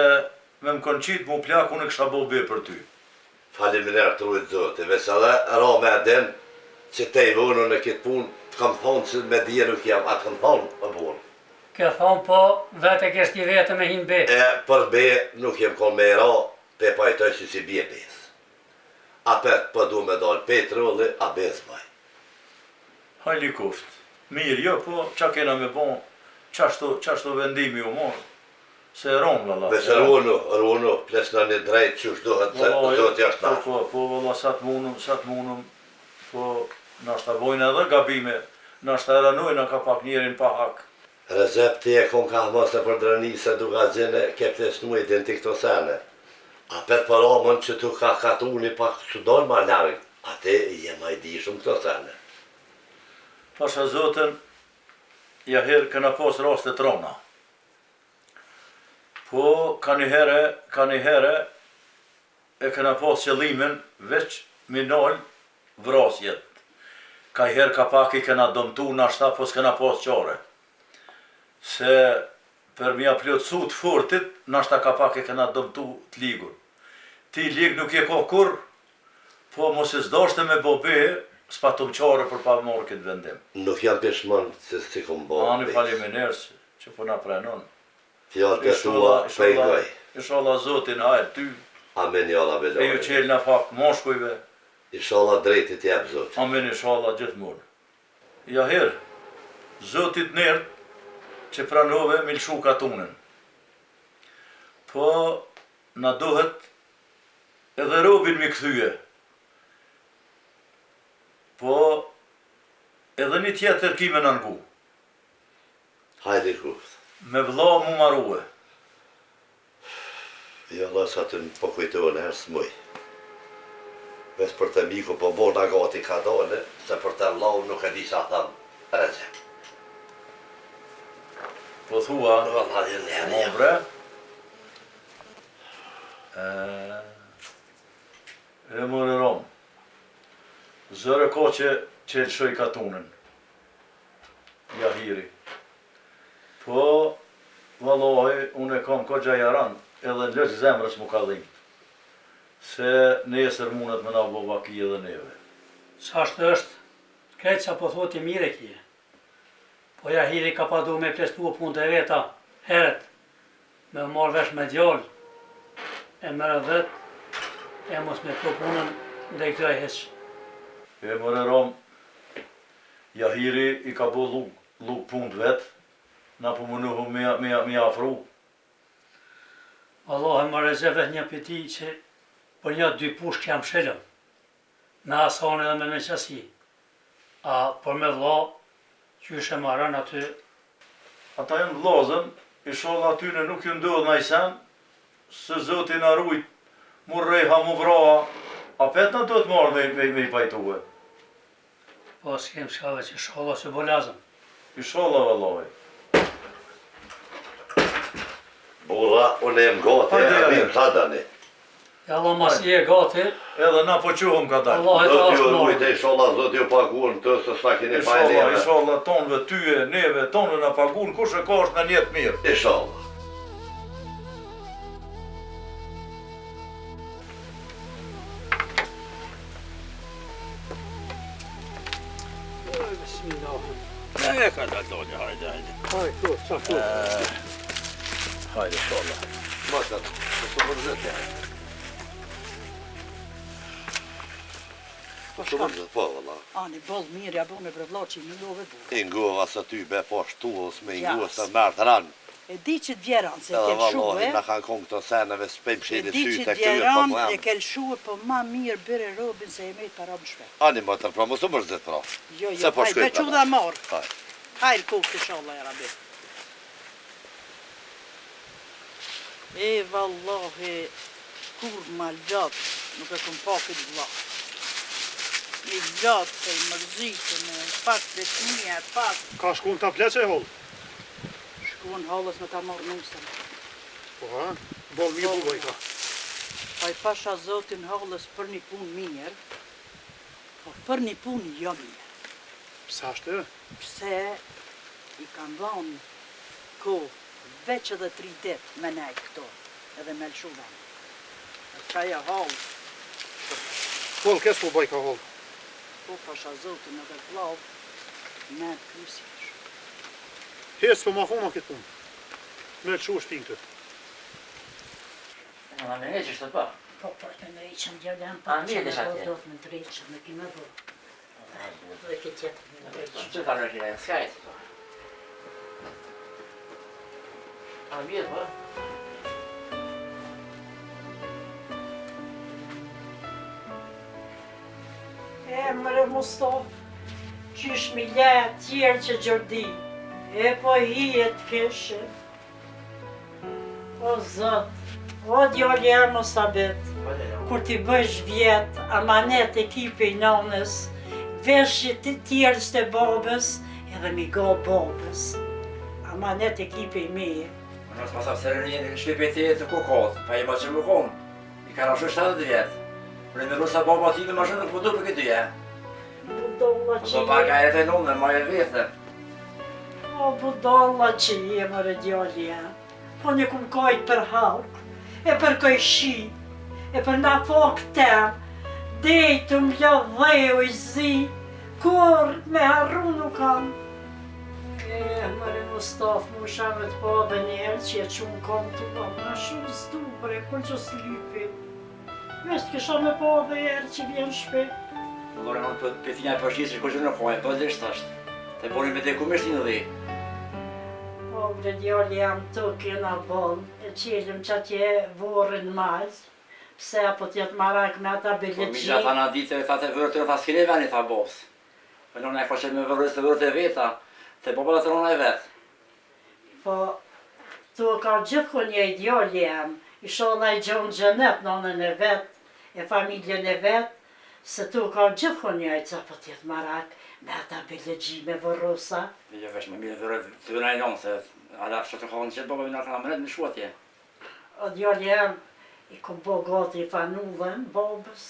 me më konë qitë mu plak, unë e kësha bo be për ty. Faleminderit të rujtë zote, veç edhe ra me den që te i vënu në këtë punë, të kam thonë që me dhije nuk jam, atë kam thonë më bunë. ke thonë po vete kesh një vete me hin be. Për be nuk jem konë me ra, pe pajtoj që si bje besë. A pet për du me dalë petrolli, a besë baj. Hajli kuft. Mirë, jo, po, qa kena me bon, qashtu vendimi u morë, se ronë, valla. Vese ruonu, plesna një drejt që shdohet se zot jashtë nashtë. Po, valla, sa të munum, po, nashta bojnë edhe gabime, nashta edhe nujna ka pak njerin pa hak. Rezepti e kom ka mos e për dranise duka gjene, ke plesnu e din t'i këto sene. A pet për amën që tu ka katuni pak që donë ma largë, ate jem a i di shumë këto sene. Pasha Zotën, ja herë këna pas rastet rona. Po, ka një herë, e këna pas qëllimin veç minol vrasjet. Ka i herë ka pak i këna dëmtu nashta, po s'këna pas qare. Se për mja plotësu të fortit, nashta ka pak i këna dëmtu të ligur. Ti lig nuk je ko kur, po mos e zdashte me bobe, s'pa të më qare për pa morë këtë vendim. Nuk jam pishmon se si kom bo. Ani faleminderit që po na prenon. Fjallë të tua pejgoj. Inshallah Zotin hajr ty. Amen ja Allah E ju bedoj. qelë në fak moshkujve. Inshallah drejtit jep zot. Amen inshallah gjithmonë. Ja herë, Zotit nërtë që pranove me lëshu katunën. Po, na duhet edhe robin mi këthyje. Po, edhe një tjetër kime në ngu. Hajde kuft. Me vlla mu marue. Jo Allah sa të në po kujtojnë herë s'muj. Ves për të miku po bona gati ka dole, se për të lau nuk e di sa thamë rezep. Po thua, mo bre, e mërë rom, zërë ko që lëshoj katunën, Jahiri. Po, vallaj, unë e kam ko gjajaran, edhe lësh zemrës mu ka dhim, se nesër mundet me na vovaki edhe neve. Sa është, kretë që po thoti mire kje. Po Jahiri ka pa du me plestu punë të veta, heret, me marrë vesh me djallë, e mërë vetë, e mos me pru punën dhe i këtoj heqë. E mërë rom, Jahiri i ka bo luk punë të vetë, na po mënuhu me afru, Allah më rezerve një piti që për një 2 pushk jam shelëm. Me Hasan edhe me Meqasi. A për me vlla, që ishe marrën aty. Ata janë vllazën, inshallah atyne nuk ju ndodh në sen, se Zoti na rujt, mu rreha, mu vraha, a pet na do të marrë me i pajtuhe. Po s'kem shkave që inshallah se bo lazëm. Inshallah vallahi. Burra, unë jem gati, e mirë ta dani. Ja Allah mas je gati, Edhe na po quhëm ka dalë. Allah e ta Zoti është ju marrë. rujt, inshallah Zoti ju paguën të se s'na keni pa e neve. Inshallah tonëve tyje, neve, tonëve na pagun, kush e ka është në njetë mirë. Inshallah. Bismillah. E ka dalë dole, hajde. Hajde, tu. Hajde, inshallah. Makat, të vërzet ja. Të vërzet, po valla. Ani boll mirë ja bën me brevllaçi në love bu. Ingova sa ty be po shtuos me ingova Jas. sa mërë ran. E di që të vjeran se Edhe ke shu vallahi e. na kanë kong të seneve s'pem E sheli di sytë që e të këtyre po vjeran mu e jam. ke shu po ma mirë bire robin se e me të para më shpet. Ani më tërë pra, mos të mërzit pra. Jo, Se po hajde, shkoj veç u pra. dhe marë. Hajde. Hajde kokë të shala e rabi. E vallahi, kur ma gjatë, nuk e këm pa këtë vlla. I gjatë se i mërzitë me pak vetëmija, pak. Ka shku në tablet që e hollë? Shkuan halës me ta marrë nusën. Po ha? Bol mirë bullë i ka. Pa i pasha zotin halës për një punë mirë, po për një punë jo mirë. Pse ashtë e? Pse i kanë dhonë ko veç edhe 3 ditë me nejtë këto, edhe me lëshu venë. E qaja halë, Bol, kes po bëj ka hollë? po pasha zotin edhe vlau, me krysish. Hes po ma funa këtë punë. Me lëshu shpinë këtë. Në me e që shtë pa. Po, po, të me reqën djallën A, pa mirë që me desha tje. do të me të reqën, me kime do. Dhe këtë jetë me reqën. Që ka nërkina e skajt? A, mirë pa. E mre Mustafa, qysh mi le tjerë që gjërdi, e po hijet këshë. O Zot, o djali e Musabet, kur ti bësh vjet, amanet ekipi i nanës, veshje të tjerë të babës, edhe mi go babës. Amanet ekipi i meje. Nësë pasap se rënjën shqipin të jetë të kokot, pa i ma që më konë. I ka rashu 70 vjetë. Për e me rusa baba ti me mashën nuk më du për këtë dyje. Budolla Po që pa ka e të nëmë, ma e vjetër. O budolla që je mërë djali e. Po një kum kajt për halk, e për kaj shi, e për na fok tem, dejtë më lëdheu i zi, kur me harru nuk kam. E, mërë Mustaf, mu shave të pove njerë që e qunë kom të kom, në shumë zdubre, kur që s'lipi. Vesh të kisha me pove erë që vjen shpet. Lore në pëtinja e përshqisë që kështë në kohë, po dhe është. Te boni me te kumeshti në dhe. Po, bre djali jam të kena bon, e qelim që atje vorën majz, pse apo t'jetë marak me ata Po mi bilegji. që ata në ditë e tha të vërë të tha s'kine veni, tha bos. Po në e ka që me vërës të vërë të veta, te boba dhe të rona e vetë. Po, tu ka gjithë një i djali jam, i shona i gjonë gjenet nonën e vetë, e familjen e vetë, se tu ka gjithë një i që apo t'jetë marak me ata bilegji me vërrusa. Mi që vesh me mirë vërë të vërë e nonë, se ala që të kohën që boba mi në kanë mënet me shuatje. O djali jam, i ku bo gati fanullën, babës,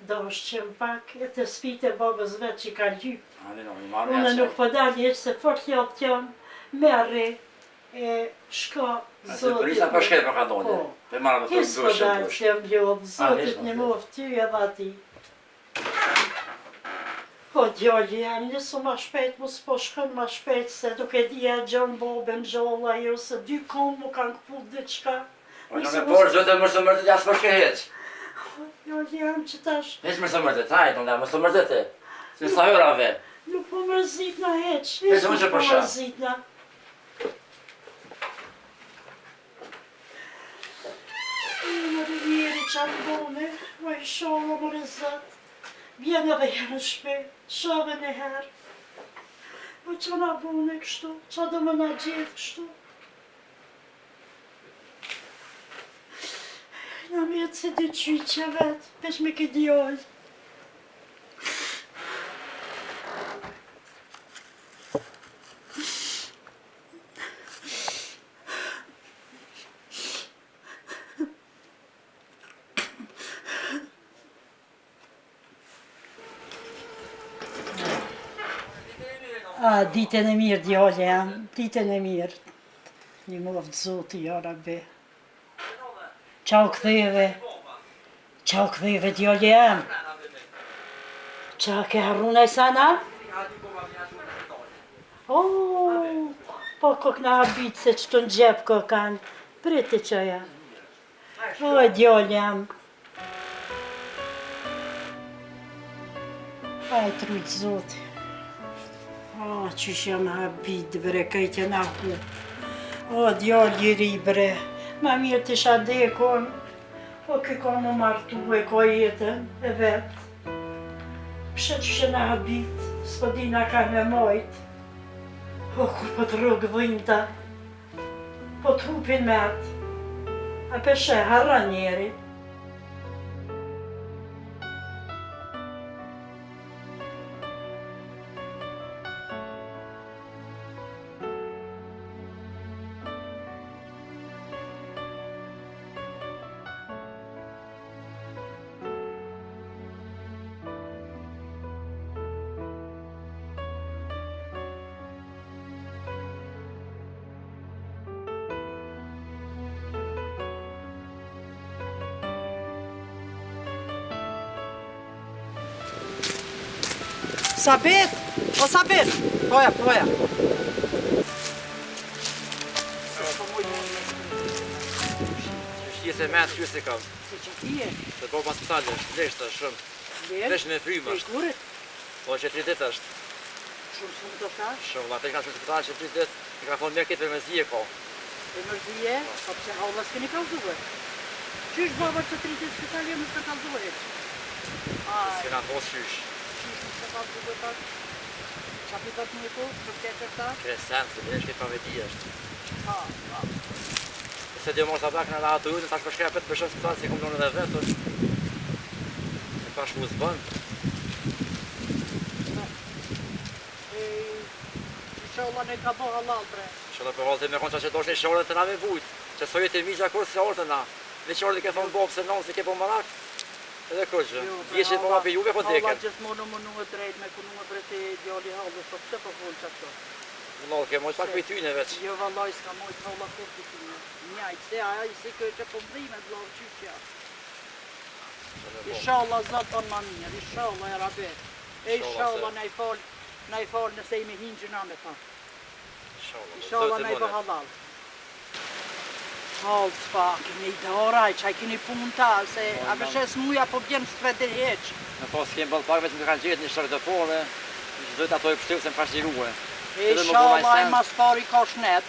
do është qëmë pak, e të spite babës vetë që ka lypë. Ali no, mi marrë Unë e nuk po dalje se fort ljot t'jam, merri, e shka Se zotit. përisa për shkej për ka doni. Po. Për marrë për të Kis po dalje dush. që jam ljot, zotit vesh, një po. moftë ty edhe ati. Po djali jam, njësu ma shpejt, mos po shkën ma shpejt, se duke dhja gjon bobën gjolla jo, se 2 komë mu kanë këpu diçka. Po në me porë, zote mërë mërë të jasë për shkej heq. Djali jam që tash, Heq mërë mërë të tajt, në mërë mërë të. Se në sa hërave. nuk po mërzit na heq, Veç më që nuk po përsha. mërzit na. qanë bone, o i shohë më rëzat. Vjen edhe herë në shpe, shove në herë. O që na bone kështu, që do më na gjithë kështu. Në mjetë si dy qyqe vetë, pesh me këtë djollë. Ditën e mirë, djallë jam, ditën e mirë. Një moftë zoti, ja rabbi. Qau këtheve, djallë jam. Qa ke harruna e sana? Po këna habitë se që të në gjepë këkan. Priti që jam. O, djallë jam. Aj, trujtë zoti. Qysh jam habit bre, kajtja na hu. O, djallë i ri bre, ma mirë t'isha dekon, po ke ka më martu e ka jetën e vetë. Pshe qysh jam habit, s'po dina ka me majt. O, kur po të rëgë vëjnda, po të hupin me atë, a peshe harra njeri. Sabit! O Sabit! Poja. Se me atë qysi kam. Se që tije? Se po pas pëtale është, leshtë është shumë. Leshtë me frymë është. Kurit? Po që 3 ditë është. Shumë të thash? Shumë, atë ka shumë të pëtale që 3 ditë, i ka thonë mirë këtë për mërzije ko. Për mërzije? Po pëse halla s'keni kalzuhe? Qysh babar që 3 ditë spitali e më s'ka kalzuhe? S'kena posë qysh. Qysh më s'ka kalzuhe tak? Qa pitat një ku? Për ketër ta? Kresent, se bërë shkejt paveti është. Se dhe mos të bakë në rahat të ujtë, tash për shkreja petë për shumë spital, si kom nënë dhe vetë, e ka shku zbën. Inshallah ne ka bo halal bre. Inshallah për halë të me konë që do është një shorët të na me vujtë, që sojët e migja kur se orë të na. Në shorët i ke thonë bobë se nonë, se ke po marak, edhe kërgjë. Vjeshit po ma për juve po deken. Allah gjithmonë më nuë drejt me kunu bre të djali halës, po pëse po full që ato. Vëllë, ke mojtë pak për tyne veç. Jo vëllaj, s'ka mojtë halla kur të tyne. Njajtë, se aja i si kërë që po mdhime të lavë qyqja. Inshallah zot on ma mirë, inshallah e rabe. E inshallah na i falë nëse i me hinë gjënane ta. Inshallah na i bë halal. Halë të pak, kini i doraj, qaj kini punë ta, se a vëshes muja po bjenë së të vetë heq. Në pas kemë bëllë pak veç më kanë gjithë një shërë të pore, që dhëtë ato e pështivë se më ka shqiruhe. Inshallah e mas pari ka shnet.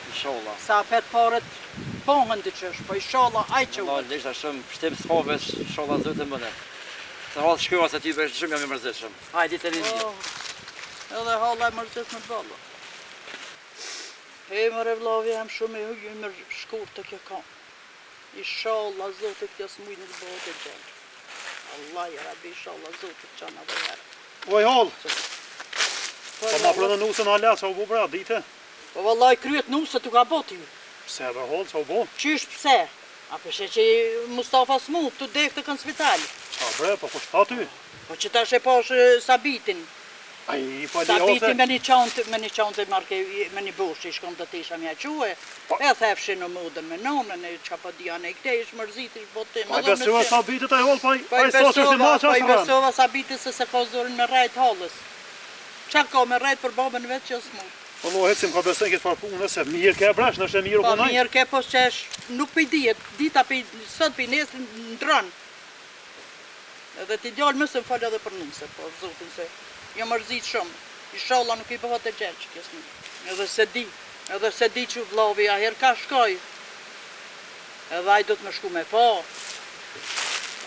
Inshallah. Sa pet paret pongën të qësh, po inshallah aj që Allah, lishtë a shumë pështim s'hovesh, inshallah zëtë e mëne. Se halë shkyra se ty bësh shumë jam i mërzishëm. Hajde, ditë e rinjë. Edhe halë e mërzit me bëllë. E mërë e vlavë jam shumë e mërë shkur të kjo kam. Inshallah zotit jas mujnë të bëhet e gjellë. Allah i rabi, inshallah zotit qana dhe herë. Oj halë! Po ma prënë nusën ala, që u bo bra, dite? Po vëllaj kryet nusë të ka boti ju. Pse dhe halë, që u bo? Qysh pse? A përshe që Mustafa smut të dek të kënë spitali. Qa bre, po kush ta ty? Po që ta shë posh Sabitin. Aj, po li Sabitin me një qante marke, me një bush që i shkom të tisha mja quhe. E thefshin në mudën me nonën, e qa pa diane i këte ish mërzit ish botim. Pa i besova Sabitit a i halë, pa i besova Sabitit se ka zorin me rajt halës. Qa ka me rajt për babën vetë që s'mu? Po lo hecim ka besën këtë farpunë, se mirë ke bresh, nështë e mirë u Po punaj. mirë ke, po që nuk për dijet, dita për sot për nesë në dronë. Edhe ti djallë mësë më falë edhe për nëse, po zotin se jo mërzit shumë. Inshallah nuk i bëhat e gjerë që kjesë një. Edhe se di që vlovi a herë ka shkoj. Edhe aj do të më shku me po.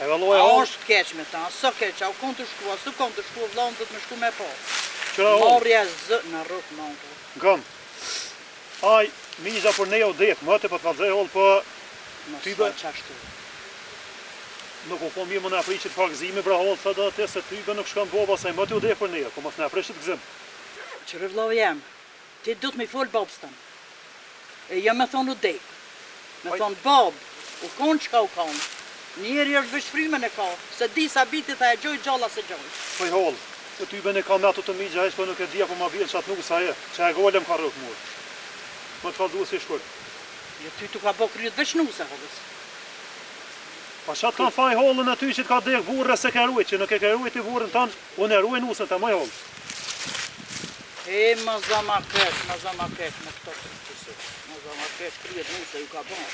E valloj A hall. është keq me ta, së keq, a u konë të shku, a së konë të shku, vllon të me shku me po. Qëra hall. Marrja zë në rrugë mongo. Gëm. Aj, miza për ne u dek, më të po të kallzoj hall, po Në Ty sa be- qashtu. nuk u po mirë më na priqet pak zime pra hall sa do të se ty be nuk shkon boba se më të u dek për ne, po mos na prishit gzim. Qërë vllau jam, ti du të mi fol babës tëmë. E jam me thonë u dek. Me thonë bab, u konë qka u konë. Njeri është vëshfrymen e ka, se di sa bitit a e gjoj gjalla se gjoj. Po i hall. Se ty be ne kam ato të migja heq, po nuk e di apo ma vjen çat nuk sa e. Çka e golem ka rrok mua. Më të kalldues si shkoj. Jo ty tu ka bo kryet vëshnuse, hollës. Pa çat kanë faj hallën aty që të ka dek burrë se ka ruajt, që nuk e ka ruajt i burrën tan, unë e ruaj nusën ta më hall. E, ma zama kesh, me këto të qësë. Ma zama kesh, kryet nuse ju ka bon.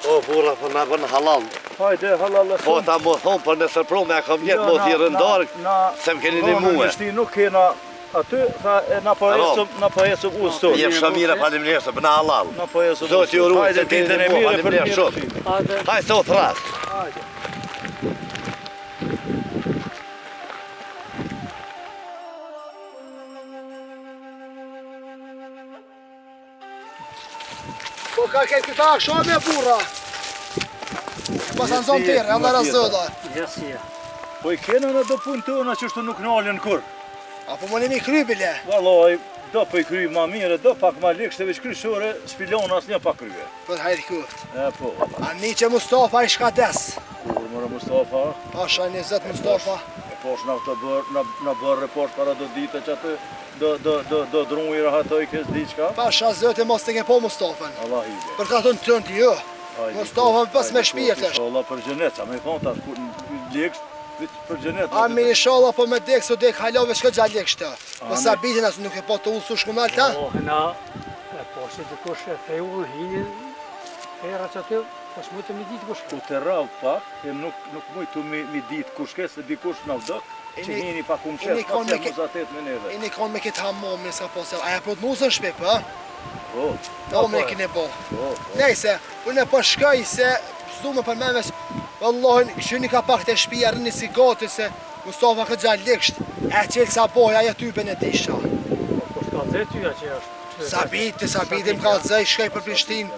O, burra, po na bën halal. Hajde, halal. Po ta më thonë, po nëse pro me kam jetë mos i rëndarë, se më keni një muë. Nuk kena aty, tha na po ecëm usë. Jep shamira, faleminderit, se bëna halal. Na po ecëm. Zoti ju ruaj, se keni një muë, faleminderit shumë. Hajde. Hajde se o thras. Po ka këtë këta shumë e burra. Pas anë zonë tërë, Allah razëda. Jasia. Po i kena në do punë tona që shtu nuk nalën kur. Apo më nemi krybile. Vallaj, do po i kry ma mire, do pak ma lekshte veç kryshore, spilon as një pa krye. Për hajri kuft. E po, valla. Ani që Mustafa i shka des. Kur mëre Mustafa, Pasha 20 Mustafa. e posh na bërë report para do dite që atë do drunjë rahatoj kësë diqka. Pasha zëtë mos të ke po Mustafën. Allah ide. Për ka thonë tënë t'ju. Hajde, Mustafa po, pas me hajde, shpirë po, të është. inshallah për gjenet, sa me thonë ta kur leksh, për gjenet. A mi inshallah po me dek so dek halove shka gjallek shtë. Po sa bitin asë nuk e po të ullësu shkumal ta. O, hëna, e po si dikush e theu, hini, hera që aty, po s'mujtë mi ditë kush. Ku të rrallë pak, e nuk mujtu mi ditë kush ke, se dikush në vdëk, që Ini- hini pa kumë ini qesë, pa kon se me ke- muzatet me neve. E një konë me këtë hamomi s'ka po se. Aja po të muzën shpe, po? Po, Do me kine bo. po, Nejse, unë e po shkaj se s'du me përmenve që Wallahin, këshyni ka pak të shpia rëni si gati se Mustafa ka gjallë leksht. E qelë sa boj, aja type në disha. Po s'ka dhe tyja që është. Sa biti më ka dzej, shkaj për Prishtin.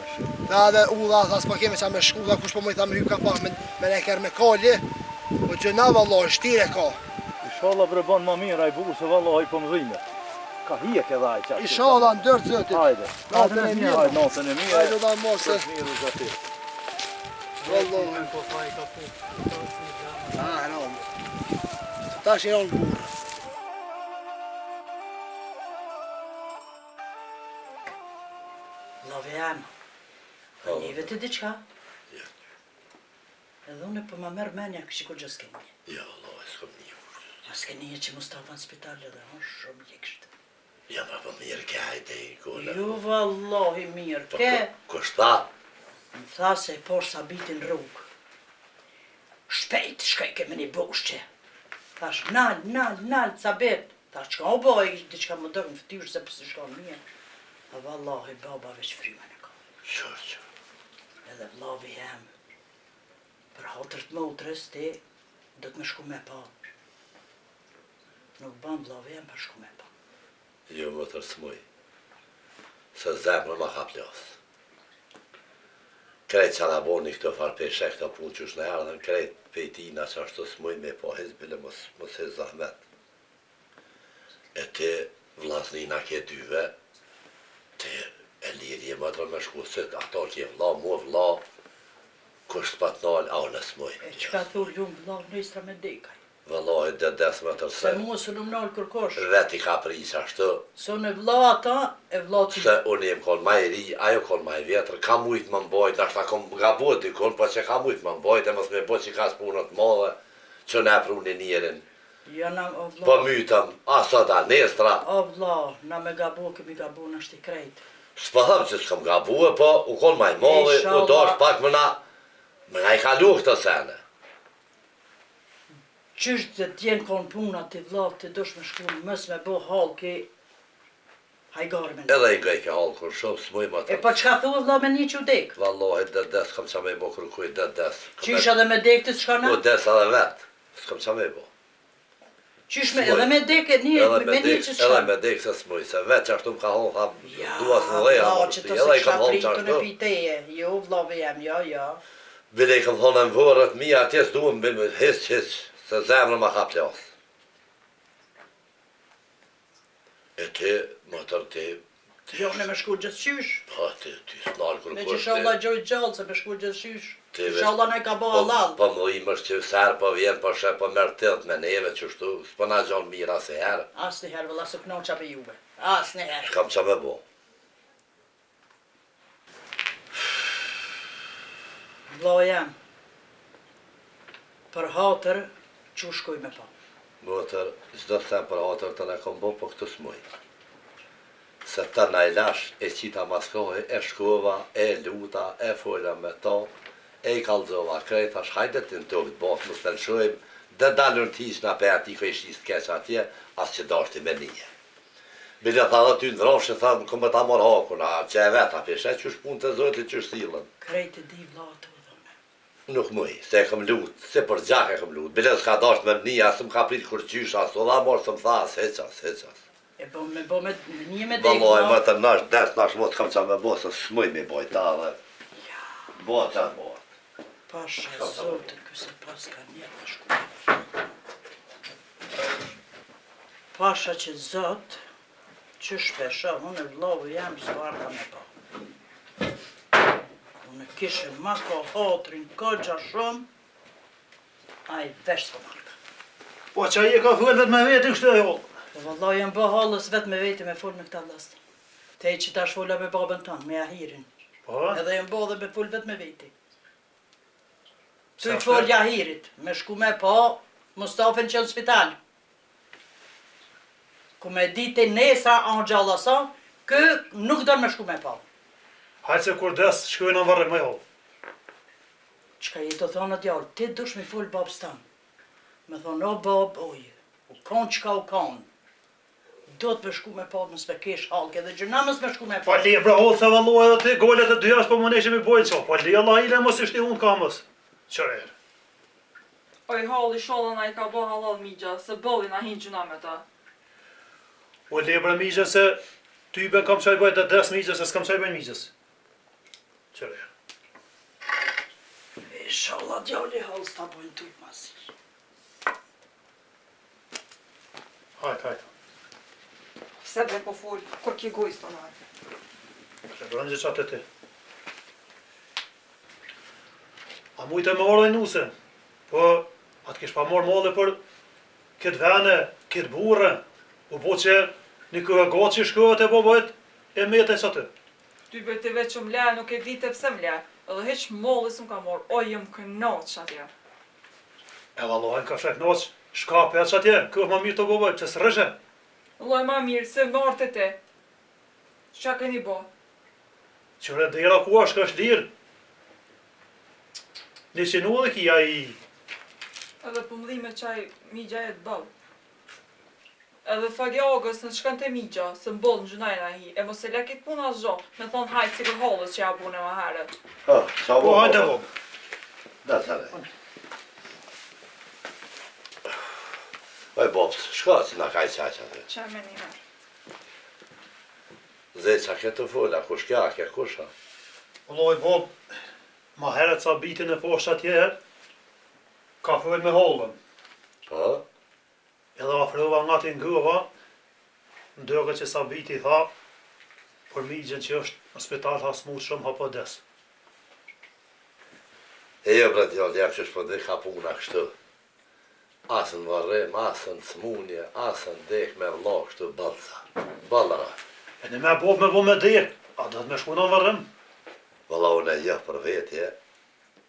Tha edhe udha, as pa kemi qa me shku, dhe kush po më i tha me hy ka pak me ne kërë me kalli. Po gjëna Wallahi, shtire ka. inshallah bre ban ma mirë, aj buku se vallaj po më dhime. Ka hije ke dhaj qatë. Inshallah, ndërë zëtit. Hajde. Natën e mirë. Hajde, natën e mirë. Hajde da mos se. Mirë zati. Wallahi. Po pa i ka pu. Ah, no. Tash janë burë. Lave jam, a njeve të diqka? Ja. Edhe unë po ma merë menja kështë ko gjës keni. Ja, Allah, s'kam një. A s'keni e që Mustafa në spital edhe unë shumë jekështë. Ja, ma po mirë ke hajde i kone. Jo, vallahi mirë, Po, ke? kush tha? Më tha se posh sa bitin rrugë. Shpejt, shkaj keme një boshqe. Thash, nal, ca bet. Thash, qka o boj, diqka më dërë në fëtyrë se pësë shkon mirë. A vallahi, baba veç frymen e ka. Qërë. Edhe vlavi jem, për hatërt motrës ti, do të me shku me pa. Nuk ban vlavi jem për shku me pa. Jo më tërsmuj. Se zemrë ma ka plasë. Krejt që na boni këto farpeshe, këto punë që shnë ardhen, krejt pejtina që ashtu s'muj me po hezbile mos hez zahmet. E ti vlasnina ke dyve, ti e lirje më të me shku sët, ato që je vla, mu vla, kusht pa të nalë, a unë s'muj. E që ka thur ljumë vlavi nëjstra me dekaj. Vëllohi dhe des më Se tërse, mua së në mnalë kërkosh. veti ka prisë ashtu, Se në vla ata, e vla që... se unë jem konë ma i ri, ajo konë ma i vjetër, ka mujtë më mbojt, ashta kom gabuar dikun, po që ka mujtë më mbojt, e mos me bo që ka s'punët madhe, që ne pruni njerin. Jana, o vla... Po mytëm, aso da nestra, O vla, na me gabu, kemi gabu në shti krejt. s'po thëm që s'kam gabuar, po u konë ma i madhe, u Inshallah. dosh pak më na Më nga I kalu këto sene. Qysh të tjenë konë puna të vllatë të dosh me shku në mës me bo halë ki hajgare me një. Edhe I gëj ke halë kur shumë s'muj më të. E po qka thua vlla me një që u dek? Vallahi des kam qa me bo kërkuj des. Qysh edhe me dek të s'ka na? Po des edhe vet. S'kam qa me bo. Qysh me edhe me dek e një me një që s'ka? Edhe me dek se s'muj, se vet që ashtu m'ka holë, tha, Ja, duas në leja, vlla që të se edhe I kisha kam holë që pritën e ashtu. piteje. Jo vllave jam, jo. Bile I kam thonë në vërët, mija atje s'duhem me hiç, se zemrë ma ka plasë. E ti, më tërë ti, Jo në me shku gjithë qysh. pa ti s'nalë kur Me që shalla gjoj gjallë se me shku gjithë qysh. Ti veç- Shalla në ka bo halal. Po më im është që sërë po vjen po shë po mërë tëtë me neve që shtu, s'po na gjonë mira se herë, Asë një herë vëlla se knoqa për juve. Asë një herë. s'kam qa me bo. Vlla jam. Për hatër, që shkoj me pa. Mëtër, çdo të them për hatër të në kom bo, po këtë s'muj. Se të në I lash, e qita maskohi, e shkova, e luta, e fola me ta, e I kalzova krejt, thash hajde të në tokë të botë, mos të nëshojmë, dhe dalën tish në pe ati kë ishis të keq atje, as që dashti me nije. Bile tha dhe ty në vrafshë, tha, më këmë ta mor hakuna, që e veta pishe, që është punë të zotit që është silën. Krejt e di vlla të dhëme. Nuk muj, se e këm lut, se për gjak e këm lut, bile s'ka dasht me mnija, së më ka prit kur qysh, as o dha morë së më tha, heqas. E bo me një me dek. Vallahi më të nash, des nash mos kam qa me bo, se s'muj mi boj ta dhe, bo qa bo. Pasha zotë, këse pas ka një të shku. Pasha që zotë, që shpesha, unë e vllavë jam s'varta me pa. Unë kishe ma ka hatrin, ka gja shumë, a I vesh s'po marka. Po që I e ka thuet vetë me vetë kështë e hollë. Po vallai jam bë halës vetë me veti me fol me këta vllasta. Te që tash fola me babën tonë, me Ahirin. Po, Edhe jam bë dhe me fol vetë me veti. Tu Sa I fol Ahirit, me shku me pa Mustafën që në spital. Ku me dite nesa anë gjallasa, kë nuk do me shku me pa. hajtë se kur des, shkojnë në varrë me hollë. Qka je të thonë djallë, ti dush me fol babës tanë. Me thonë, o bab, oje, u konë qka u konë. Do të me shku me pa, mës me kesh halke, dhe gjëna mës me shku me Po pa. le bra hollë se vallohet edhe ti, golet e dyja s'po më neshe mi bojnë qo. Po le Allah ile mos ishte unë kamës. Qërë erë. Oj halli sholla na I ka bo halal migja, se bolli na hin gjuna me ta. Po le bra migjen se ty ben kam qaj bëjt e des migjen se s'kam qaj bëjnë migjes. Qërë erë. Inshallah djalli halë s'ta bojnë tujt masi. Hajtë. Se bre po fol, kur ki gojës të nërë. Se bërën gjë qatë ti. A mujtë e më orë nuse, po atë kish pa morë molle për këtë vene, këtë burë, u po që një këve gatë që shkohet e po bëjt e mete që atë. Ty bëjt e veç më le, nuk e dite pse më le, edhe heq mollis më ka morë, oj jëm kënoq atje. E vallohen ka shek noq, shkape atë që atje, këve më mirë të po bëjt, që s'rëshe. Loj ma mirë, se martë te. Qa keni bo? Qëre dera ku është lirë. Një që nuk dhe kia I... Edhe pëmdhime qaj migja e të bëllë. Edhe faljagës në shkën të migja, se m'bollë në gjunajna hi, e mos e lekit puna zho, me thonë hajtë si kërhollës që ja bune ma herët. Qa Po hajde bo. Da të ne. Oj Bobs, shko që nga kaj qaq atë. Qa me një herë. Zej qa ke të fola, kush kja, ke kusha. Loj Bob, ma herët sa bitin e poshtë atje, ka fëll me hollën. Po? Edhe afrova nga ti ngëva, ndërë që sa biti tha, për migjen që është në spital ha smut shumë ha po des. E jo bre djallë, jam që shpëndë ka puna kështu. Asën varrem, asën smunje, asën dek me vla kështu balca. Ballara. E në me Bob me bo me dek, a do të me shku në varrem? Valla unë e jë për vetje,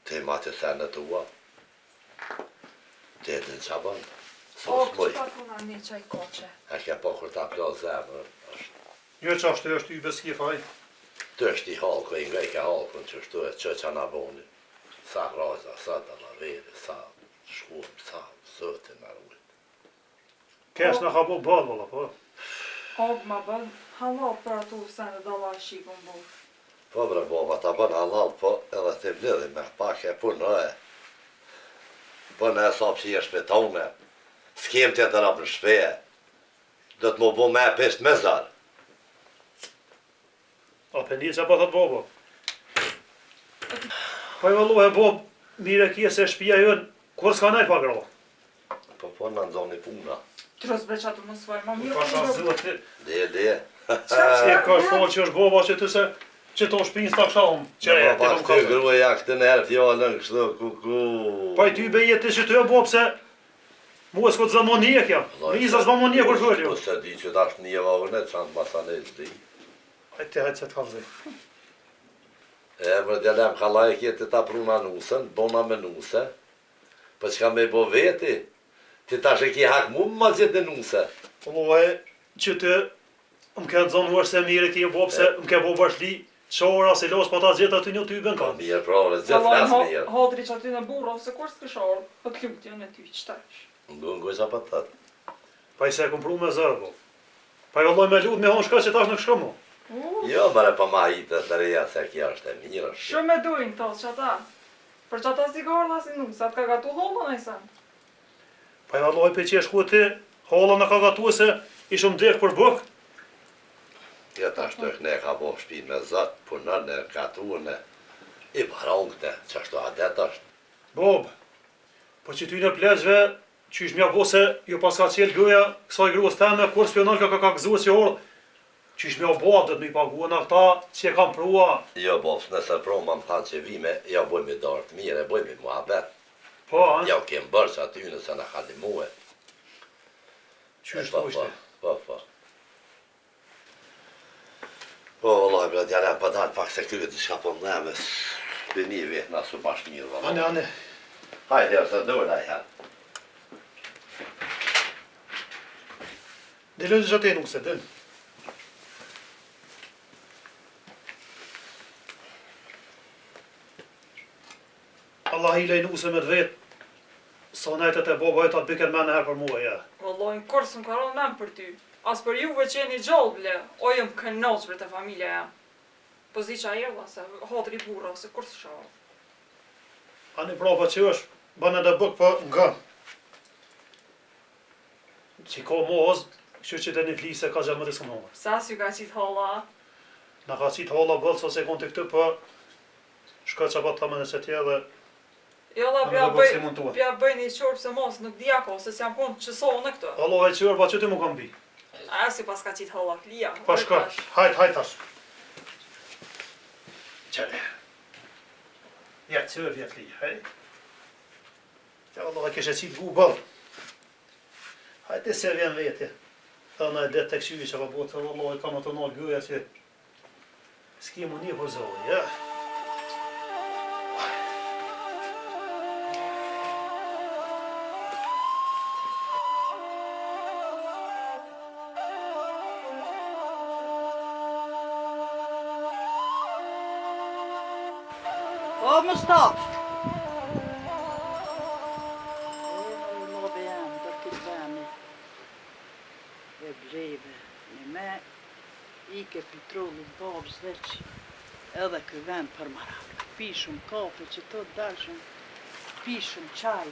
te ma të thene tua. Te edhe në qaban. O, Sos mëj. që pa puna një qaj koqe. E ke po kur ta plo zemrën. Një që ashtë është i beski faj. Të është I halko, I nga I ke halkën që shtu e që na boni. Sa raza, sa dallaveri, sa shkuam, sa zotin na ruaj. Kesh na ka bo ball valla, po. Og ma bën halal për ato sene dalla shikon bur. Po bre baba, ta bën halal, po edhe të vledhi me pak e punë, po në sa që jesh betone, s'kem të të rapë në shpeje, do të më bo me pesht me zarë. A për një që pa thot bobo. Po i vallohe bob, mire kje se shpia jën, kur s'ka najt pa gra. Po në nëzoni puna. Tros bre çatu mos vaj, ma mirë. Pasha zëti. Dhe. Si ka thonë që është boba që të se që to shpinë s'ta kshahum. Qere, ti Pa nuk këtë ka. gruja këtë nërë fjallën kështu kuku. Pa i ty beje ti që të e bob se mua s'ko të zamonije kja. Riza s'zamonije kur shvëllë jo. Po se di që tash një vavëne që anë masane s'di. Hajtë se të kalzej. Më djelem kalaj kjetë ta pruna nusën, bona me nuse. Po që ka me bo veti, ti tash e ki hak mu më mazjet e nuse. Vallohe që të më ke të zonuar se mire ti e bob se më ke bo bashli qora se los pa ta zjetë aty një ty i bën Ka kanë. mirë prave, zjetë flas mirë. Hodri që aty në burra, se kur s'ke shorë, po të lutja në ty, qëtash. Ngoj sa pa tëtë. Pa i se kom pru me zërë bo. Pa i valloj me lut me honë shka që tash në këshka mu. Jo, mëre pa ma hitë të reja se kja është e mirë. Shumë e dujnë tos që ata. Për që ata si garda si nusa, të ka gatu holla në i sen. Pa i valloj pe që e shku ti, holla në ka gatu se ishëm dekë për bëk. Ja tash të ne ka bo shpinë me zëtë, punën e katuën e i barongte, që ashtu adet është. Bob, po që ty në pleqve, që ish mja bo se ju pas ka qelë gëja kësaj gruës teme, kur spionon ka gëzuar që orë, që ish mja bo dhe të mi paguën ata që e kam prua. Jo, bofs, nëse pro më thanë që vime, ja bojmë i darë të mire, bojmë i muhabet. Po, a? Ja u kemë bërë që aty nëse në kalimue. Që ishtë po ishte? Po. Po, vëllaj, bre, djallem pa dalë pak se kryet të shka po më nëmes. Për një vetë na su bashkë mirë, vëllaj. Ane. Hajde, ose dërë da janë. Dhe lëndë që te nuk se, dhe. Allah i lejnu se me të vetë, sa najtet e boba e ta të biken me në herë për mua, ja. Vallojnë kur s'm ka rënë men për ty. As për juve që jeni gjallë ble, o jëm kënoq për të familja ja. Po zi që a jella se hodri burra, se kur s'shavë. Ani prapa që është, banë edhe bëk për nga. Që ka moz, kështu që të një flisë e ka gjelë më të s'këmë homër. Sa s'ju ka qitë holla? Në ka qitë holla bëllë, sa se kon të këtë për shka që apat të më nëse tje dhe Jolla, Në me bëjë si mund tua. pja bëj një qorë se mos nuk di ako, se s'jam konë që sonë në këto. Allah e qërë, pa që ti mu kam bi. A si pas ka qitë holla klia. Pa shka, hajt tash. Qëre. Ja, qërë vjetë li, hej. Ja, Allah e kështë e qitë gu bëllë. Hajte se vjen veti. Dhe në e det të këshyri që pa botë, Allah e kam të nalë gëja që s'ki mu një për zohë, ja. O, Mustaf! E breve, në me ike petrollit babës veç edhe kë vend për marak. Pishëm kafe që të dashëm, pishëm qaj.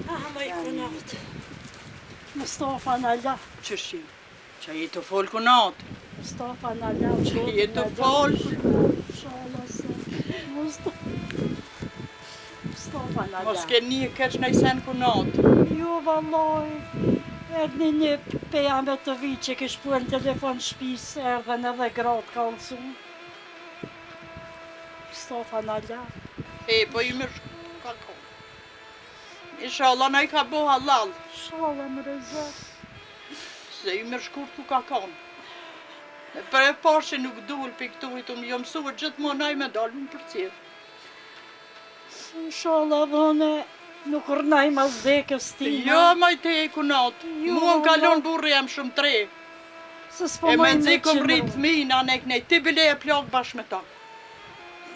Ma i kunat. Mustafa në la. Qëshim? Që i të folë kunat? Mustafa në la. Që i të folë? Shala se. Mustafa në la. Mos ke një keq në i sen kunat? Jo, vallaj. Erdi një pejame të vi që kësh puar në telefon shpis, erdhen edhe gratë ka ullësun. Mustafa në la. E, po i më ka konë. Inshallah në i ka bo halal. Shala më rezat. Se i më shkurtu ka konë. E për e parë që nuk duhet për këtu i të më jo mësuar gjithmonë ai me dalë më për cilë. Inshallah dhone, nuk rënaj mas dekës tina. Jo, ma i te e kunat. Jo, Mua më kalon Allah. burri jam shumë tre. Se s'po E me mojnë nëzi kom qëndru. rritë mina ne kënej, ti bile e plak bashkë me ta.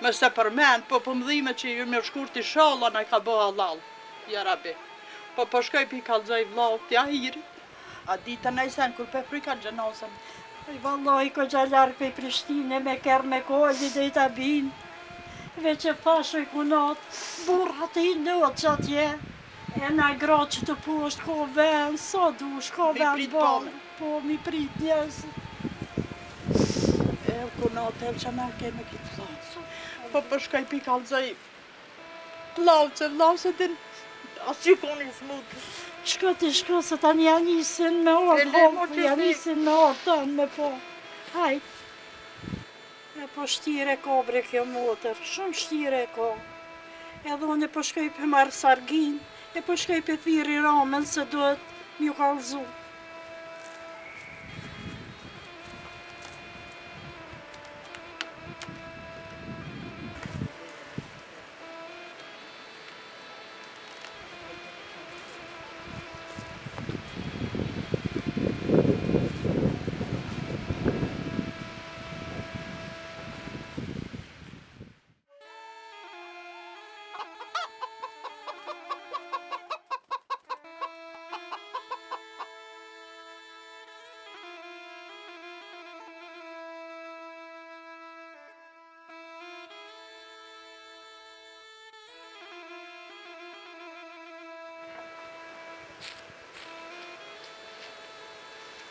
Me se përmend, po pëmdhime që ju me shkurt i shalla na i ka bëha halal. Ja rabi. Po shkoj pi kalzoj vlau t'ja hiri. A ditën e sen, kur pe frika gjenasën. Ai vallahi ko gjallarë pe Prishtine me kërë me kolli dhe i ta bin. Veç e pashu i kunat, burrat i nëtë që atje. E na gra që të poshtë, ko ven, sa dush, ka Mi ven prit bane. pame. Po, mi prit njësë. E kunat e që me keme kitë vlau. Po shkoj pi kalzoj vlau se din. As që koni smutë. Shko ti shko se tani janë nisin me orë, E le, mo që janë vi. nisin me orë tonë me po. Hajt. E po shtire ka bre kjo motër, shumë shtire ka. Edhe unë po shkoj për marë sargin, e po shkoj për thiri ramen se duhet m'ju kallzu.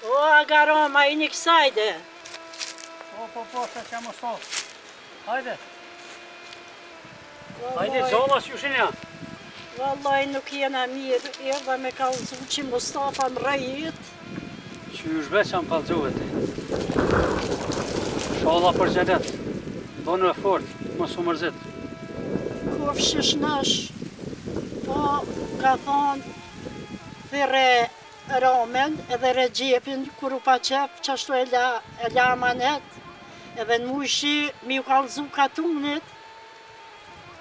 O, agaroma, i një kësajde. Po, se që më stofë. Hajde. Hajde, zolla s'jushin ja. Vallaj nuk jena mirë, erdha me kallzu që Mustafa më rejit. Që ju shbeqa më kalëgjuve ti. Sholla për gjenet. Bënu e fort, mos u mërzit. Kofshish nash, po ka thonë thire ramen edhe Regjepin kur u pa qef qashtu e la amanet edhe në mushi mi u kallzu katunit.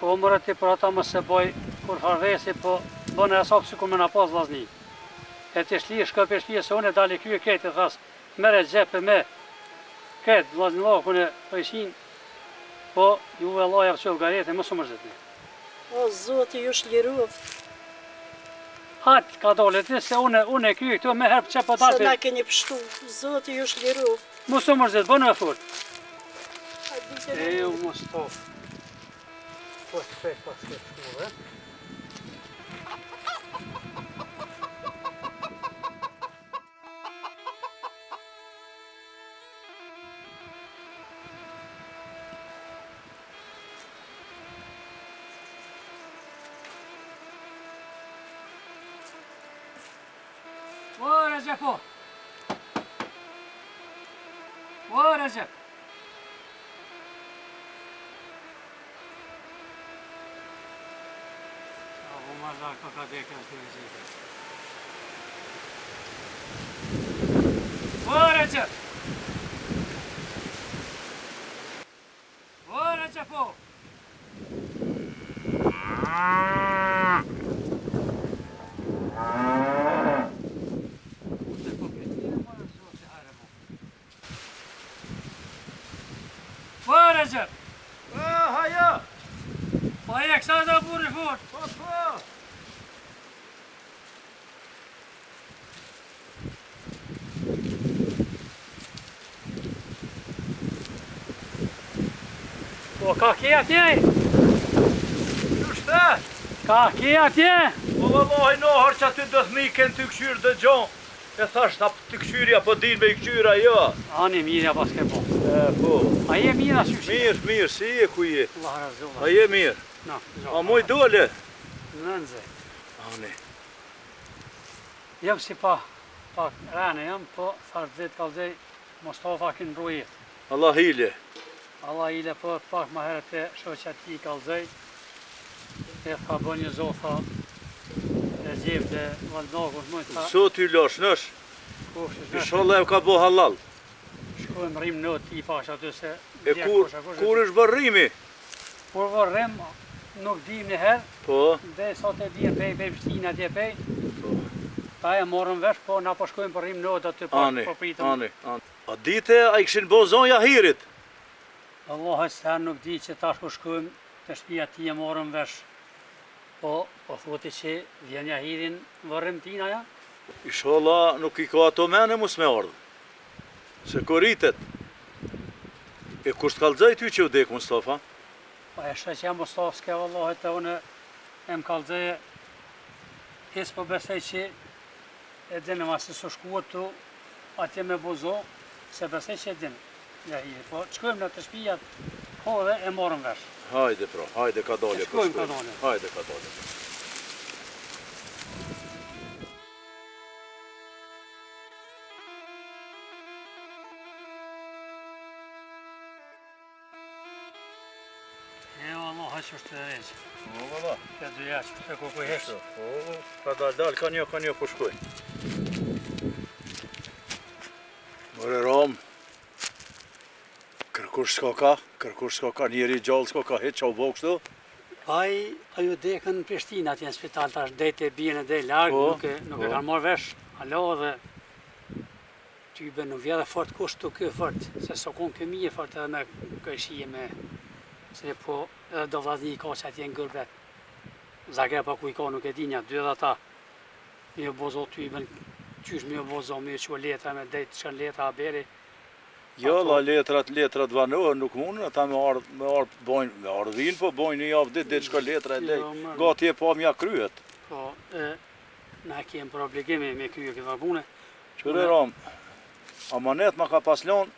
Po mërë ti për ata më se boj kur farvesi, po bënë e asapë si ku me në pas lazni. E të shli, shkëp e shli, se unë e dali kjo e ketë, e thas, mere gjepe me ketë, lazni lakun e pëjshin, po ju e laja që gajet e më së mërzit. O, zoti ju shliruf, Hajtë ka dole ti se unë e kjo këtu me herë që po se na dalë, keni pështu, zoti ju shliruf. më së mërzit, bënu e fort. A dite E ju më stofë. Po të shpejt pas këtë shkuve. O, Recep o! O, Recep! Umarlar kaka dekar tezgahı. O Recep! O Recep o! O Recep! Haja! Ayak sa da burri fort! Po! Po ka ki atje? Qështë? Ka ki atje? Po vallahi nohër që aty do thmiken të këshyrë dë gjon. E thash ta të këshyrja po din me i këshyra jo. Ani mirë pas ke po. Po. A je mirë as qysh? Mirë, si je ku je? Allah razullah. A je mirë? Na, A muj dole? nënze. Ani. Jam si pa rane jam, po thash dhejt kalzej Mustafa kin rujit. Allah hile. Allah ile po pak ma herët e shoqja ti kalzej. E ka bën një zofa e gjep dhe valdnakut mëjt tha. So ty lash nësh. Kush Inshallah e ka bo halal. shkojmë rrim në ti pash aty se E kur është bërrimi? Kur vërrim nuk dim një herë, Po. dhe sot e bje pej vështina atje pej. Ta e morëm vesh, po na po shkojmë për rrim në aty po pritëm. Ani. A A dite, a I këshin bo zonja hirit? Allah se nuk di që tash ku shkojmë të shtëpia ti e morëm vesh. Po thoti që vjen jahirin varrim tina ja? Inshallah nuk I ka ato mene mus me ardhë. Se ko rritet. E kur s'kallëzaj ty që u dek Mustafa? Po e shë që jam Mustafa s'ke vallahi të une e më kallëzaj hes po besej që e dinë ma se së shkuat tu atje me bozo se besej që e dinë jahiri. Po shkojmë në të shtëpia ko dhe e morëm vesh. Hajde pra, hajde ka dalje. Shkojmë ka dalje. Hajde ka dalje. Allah që është të reqë. O, valla. Këtë duja që është të kukuj heshtë. O, ka dal, ka një po shkoj. More Rom, kërkush s'ka ka, njeri gjallë s'ka ka, hetë qa u bo kështu? Ajo dekën në Prishtinë atje në spital, tash dejtë e bjene dhe largë, nuk e kanë marrë vesh. Alo dhe tybe nuk vje dhe fort kushtu kjo fort, se so konë kjo mije fort edhe me këshije me se po edhe do vladhi I ka që atje në gërbet. Zagrepa ku I ka nuk e dinja, dy edhe ata mi o bozo tyben, qysh mi o bozo, mi o që letra me dejtë që letra aberi. Jo, la letrat vanohen, nuk mundën, ata me ardh vinë, po bojnë një javë ditë që letra e lej, gati e pa mja kryet. Po, na kemë për obligimi me krye këtë pune. Qëre Ram, amanet ma ka paslon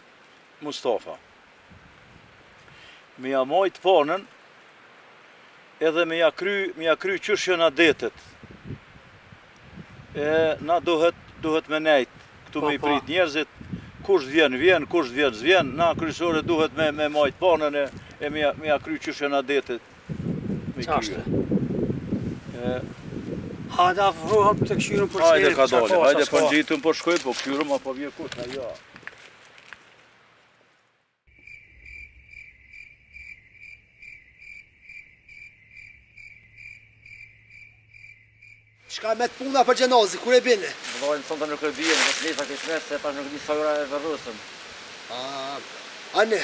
Mustafa. Me ja majt panën, edhe me ja kry qështje na detet. E na duhet me nejt, këtu me I prit njerëzit, kush vjen, kush zvjen, na kryesore duhet me majt panën e me ja kry qështje na detet. Qashtë. Hajde afrohëm të këshyrëm për Hajde ka dole, hajde për gjitëm për shkojt, po këshyrëm apo vje kut, ja. Shka me të puna për gjenazi, kur e bine? Vëllajnë të të nuk e bjen, në të njësa kishmet se pas nuk di sa ura e vërrusëm. Ane,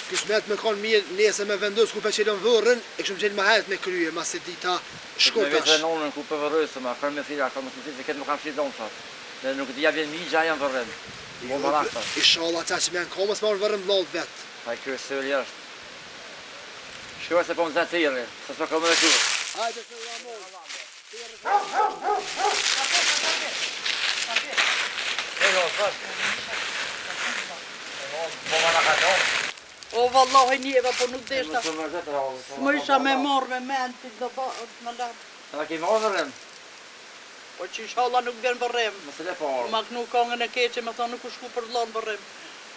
kishmet me kanë mirë nese me vendus ku pe qelon vërën, e këshëm gjenë ma heret me krye, ma se dita shkurtash. Me vetë nonën ku pe vërrusëm, a kërë me thira, kërë me thira, se këtë më kam shqit donë, dhe nuk dija vjen migja janë vërrën. Mo më rakta. Inshallah ata që me në komës marë vërën vlodh vetë. Pa I kërë sëri është. Shkërë se po më zetë tjeri, se s'po këmë dhe kërë. Hajde se u amorë. O vallahi njeva, po nuk deshta. Më isha me marrë me menë të do më larë. Edhe ke marrë vërrem? Po që inshallah nuk vjen vërrem. Mëse le parë. Ma kënu kongën e keqe, me thonë nuk u shku për vlonë vërrem.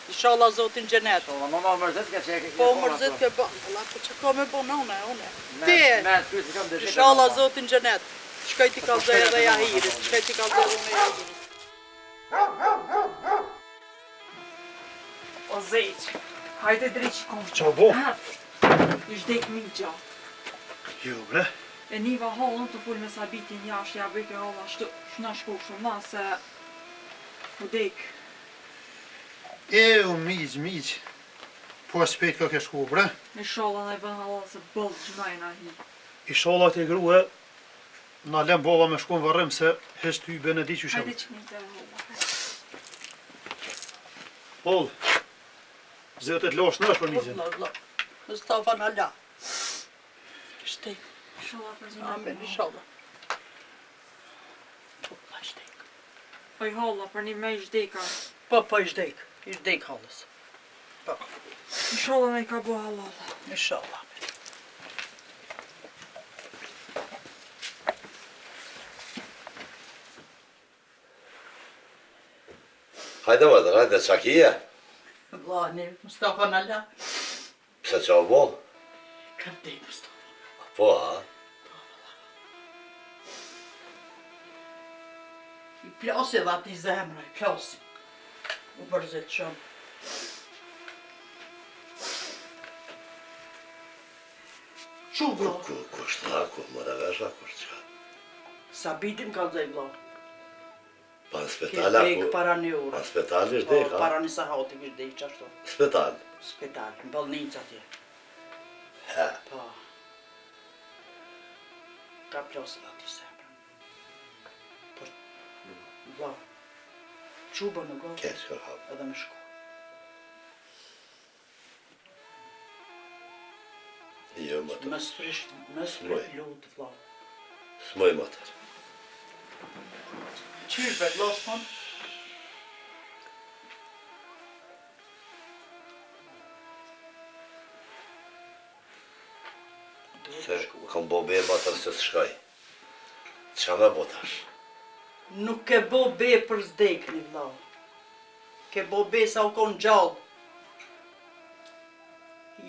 Inshallah zotin gjenet. Ma ma mërzet ke që e ke... Po mërzet ke ba, Allah, po që ka me bo nane, une. Ti, Me të kërë si kam dëshet. inshallah zotin gjenet. Shkaj ti ka zhe edhe jahirit, shkaj ti ka zhe edhe me jahirit. O zeq, hajde dreqi kom. Qa bo? Ish dek migja. Jo bre. E niva halën të full me sabitin jash, ja bëjke halla shna shku shumë na se u dek. U miq. Po shpejt ka ke shku bre. Me sholla në e bën halla se bëllë gjnajna hi. I shallat e grue, na lem baba me shku në varrim se hes ty bene di që shem. Hajde që një të halla. Pol, zetet lash në është për mizin. Mustafa në la. Shtek, Sholla për amen, zhjnë. inshallah. Po, pa shtek. Po I halla për një me I shdeka. Po, i shdek halës. Po, I sholla në I ka bo halla. inshallah. Hajde më dhe, hajde, qa kije? Vlani, Mustafa në la. Pse qa u bo? Ka vdek, Mustafa. Po, ha? I plasi dhe ati zemra, I plasi. U përzit shumë. Shumë vlo. Ku shta, ku më revesha, ku shta. Sabitin ka zaj vlo. Pa në Kish spital dek apo? para një orë. Pa në spital është Po, dek, ha? para një sahati kish dek qashtu. Spital. Spital, në bolnica atje. Ha. Po. Ka plasën ati sepërën. Po, vla, quba në gotë Keq ka hap. edhe me shku. Jo, më të. Më sprish Smoj. lutë, vla. Smoj më të. Qysh vet, vla s'pon? Se kam bo be më tërë se s'shkaj. Qa me bo tash? Nuk ke bo be për zdekni, vla. Ke bo be sa u konë gjallë.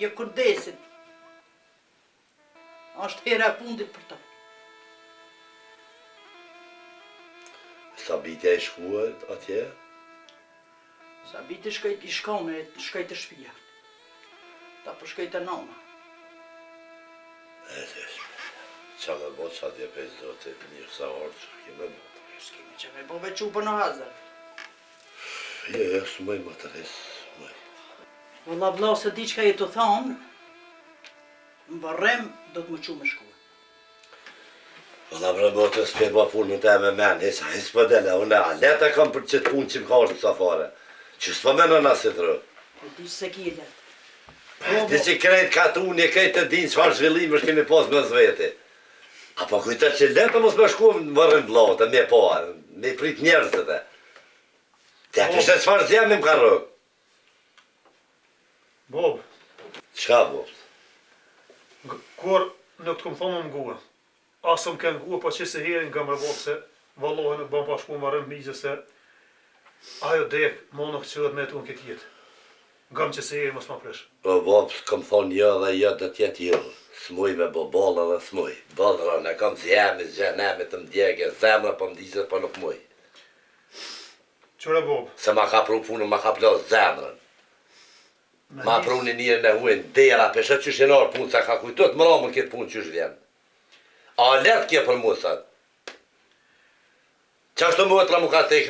Je kurdesit. Ashtë hera e fundit për ta. Sa bitja i shkuat atje? Sa biti shkajt i shkone, shkajt të shpia. Ta për shkajt e nana. Qa me bo qa dje pej zotit, një sa orë që kime bo. S'kemi që me bo vequ për në hazër. Je, s'moj më të res, s'moj. Valla vla se di qka je të thonë, më barrem do të më qu me shkuë. Valla bre më të s'pe ba punën të e me men, hesa, hes për dele, unë a leta kam për qëtë punë që më ka është të safare. Që s'po me në nasit rë. E di se ki let. Dhe që krejt katuni, krejt të din qëfar zhvillim është kemi pas me zveti. Apo kujta që leta mos me shku në vërën blatë, me po, me prit njerëzët e. Te pishe qëfar zjemi më ka rëgë. Bob, Qka bo? kur nuk të këmë thonë më nguë. Asë më kënë nguë, po që se herin nga më rëvokë se valohen nuk bëm pashku më rëmë migje se ajo dek, mo nuk qëhet me të unë këtë jetë. Nga më që se herin mos më presh. O bob, kam thonë jo dhe jo dhe tjetë jo. S'muj me bo bolla dhe s'muj. Bodra, ne kam zjemi, zgjenemi të mdjegje, zemra për mdizet për nuk muj. Qëre Bob, Se ma ka pru punën, ma ka plos zemrën. me Ma nis- pru një njërën e huin, dera, peshe që shenar punë, se ka kujtot më ramën këtë punë që shvjen. A let kje për musat. Qashtu më vëtëra mu ka tek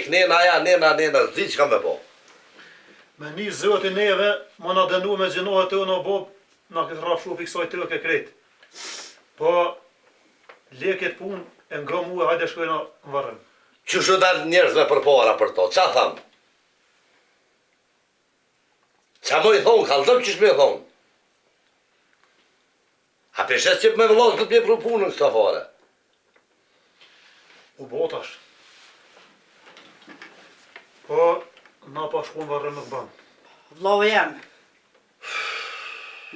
nena, aja, nena, zi që ka me bo. me një zëti neve, më na dënu me gjenohet të në Bob, na këtë rafshu për kësaj të ke krejt. Po, leket punë, e nga mu e hajde shkojna në varën. Që shu dalë njerëzve për para për to, qa thamë? Qa më i thonë, kalëzëm që shme i thonë? A peshes që me vëllaz të t'me pru punën kësa fare. U botash. Po, na pa shku në varën nuk banë. Vlau jam,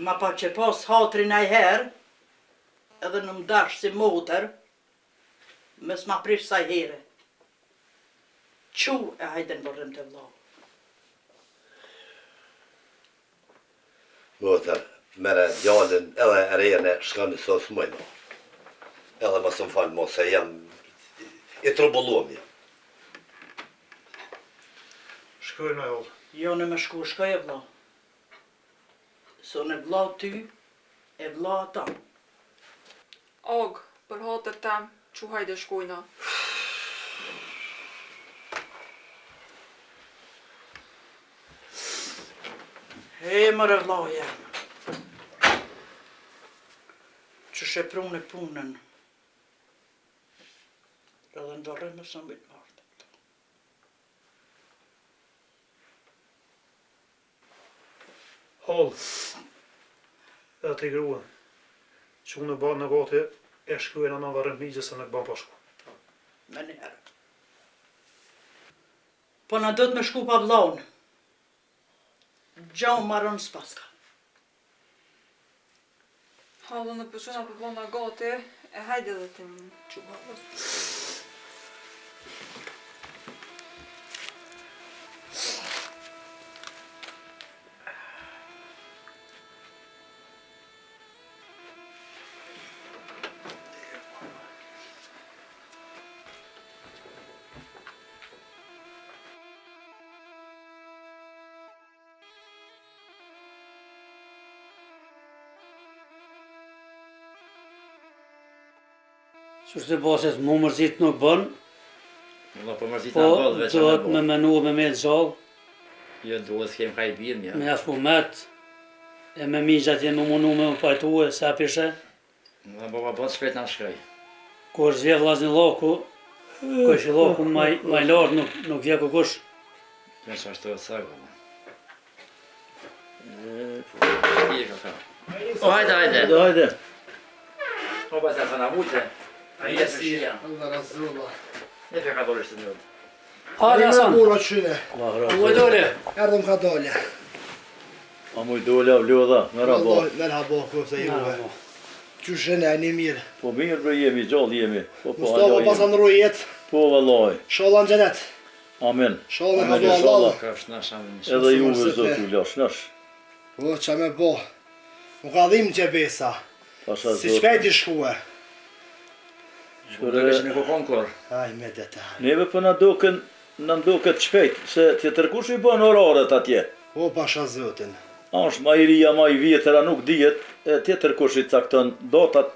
ma pa që pas hatrin a i herë, edhe në mdash si motër, mes ma prish sa i here. Qu e hajden vërëm të vlau. Motër, mere djallin edhe rejene shka në sos mëjnë. Edhe më së më falë mos se jam i trobulluam jam. Shkojnë e ollë. Jo në me shku shkoj e vlau. So në vlau ty, e vlau ata. Og, për hatër tem, që hajde shkojna. He mërë vlau jam. Që shepru në punën. Edhe në vërëm e së mbitë martë. Hall, edhe të i grua, që unë e banë në gati, e shkruajnë në varën migje se në banë pashku. Me një herë. Po në do të me shku pa vlaun. Gjau marron s'paska. Hallë në përshuna për bona gati, e hajde dhe të një. Që marron. Që është të baset më mërzit nuk bën, Valla po mërzit Po na bëllë veç duhet me menu me me zall, Jo duhet s'kem ka I birë mja. me afkumet, e me migja t'jem me munu me më pajtue, sa pishe. Valla baba bëllë shpejt na shkoj. Kur zje vlazni loku, kush I loku maj lartë nuk vje kush. Të që ashtu e sëgë, valla. Shpije ka. O, hajde. Hajde. O, ba se na mujte. A I jesë shia. Allah razullah. Ne pe ka dole shtë njët. Hajde Hasan. Burra qyne. Uaj dole. Erdhëm ka dole. A muj dole avlodha, merhaba. Merhaba, kofta juve. Qyshe ne, një mirë. Po mirë bre jemi, gjallë jemi. Po Mustafa pas ndroj jetë. Po vallaj. Inshallah në xhenet. Amen. Inshallah ka Amen, bo inshallah. Allah. Ka është nash amin. Edhe juve zot ju lash nash. Po qa me bo. Nuk ka dhim që besa. Pasha Si zot. shpejt I shkue. Dhe që me kokon kor. Aj me deta. Neve po na duket shpejt se tjetër kush I bën oraret atje. Po pasha zotin. Është majiria ma I vjetëra nuk dihet, e tjetër kush I cakton datat.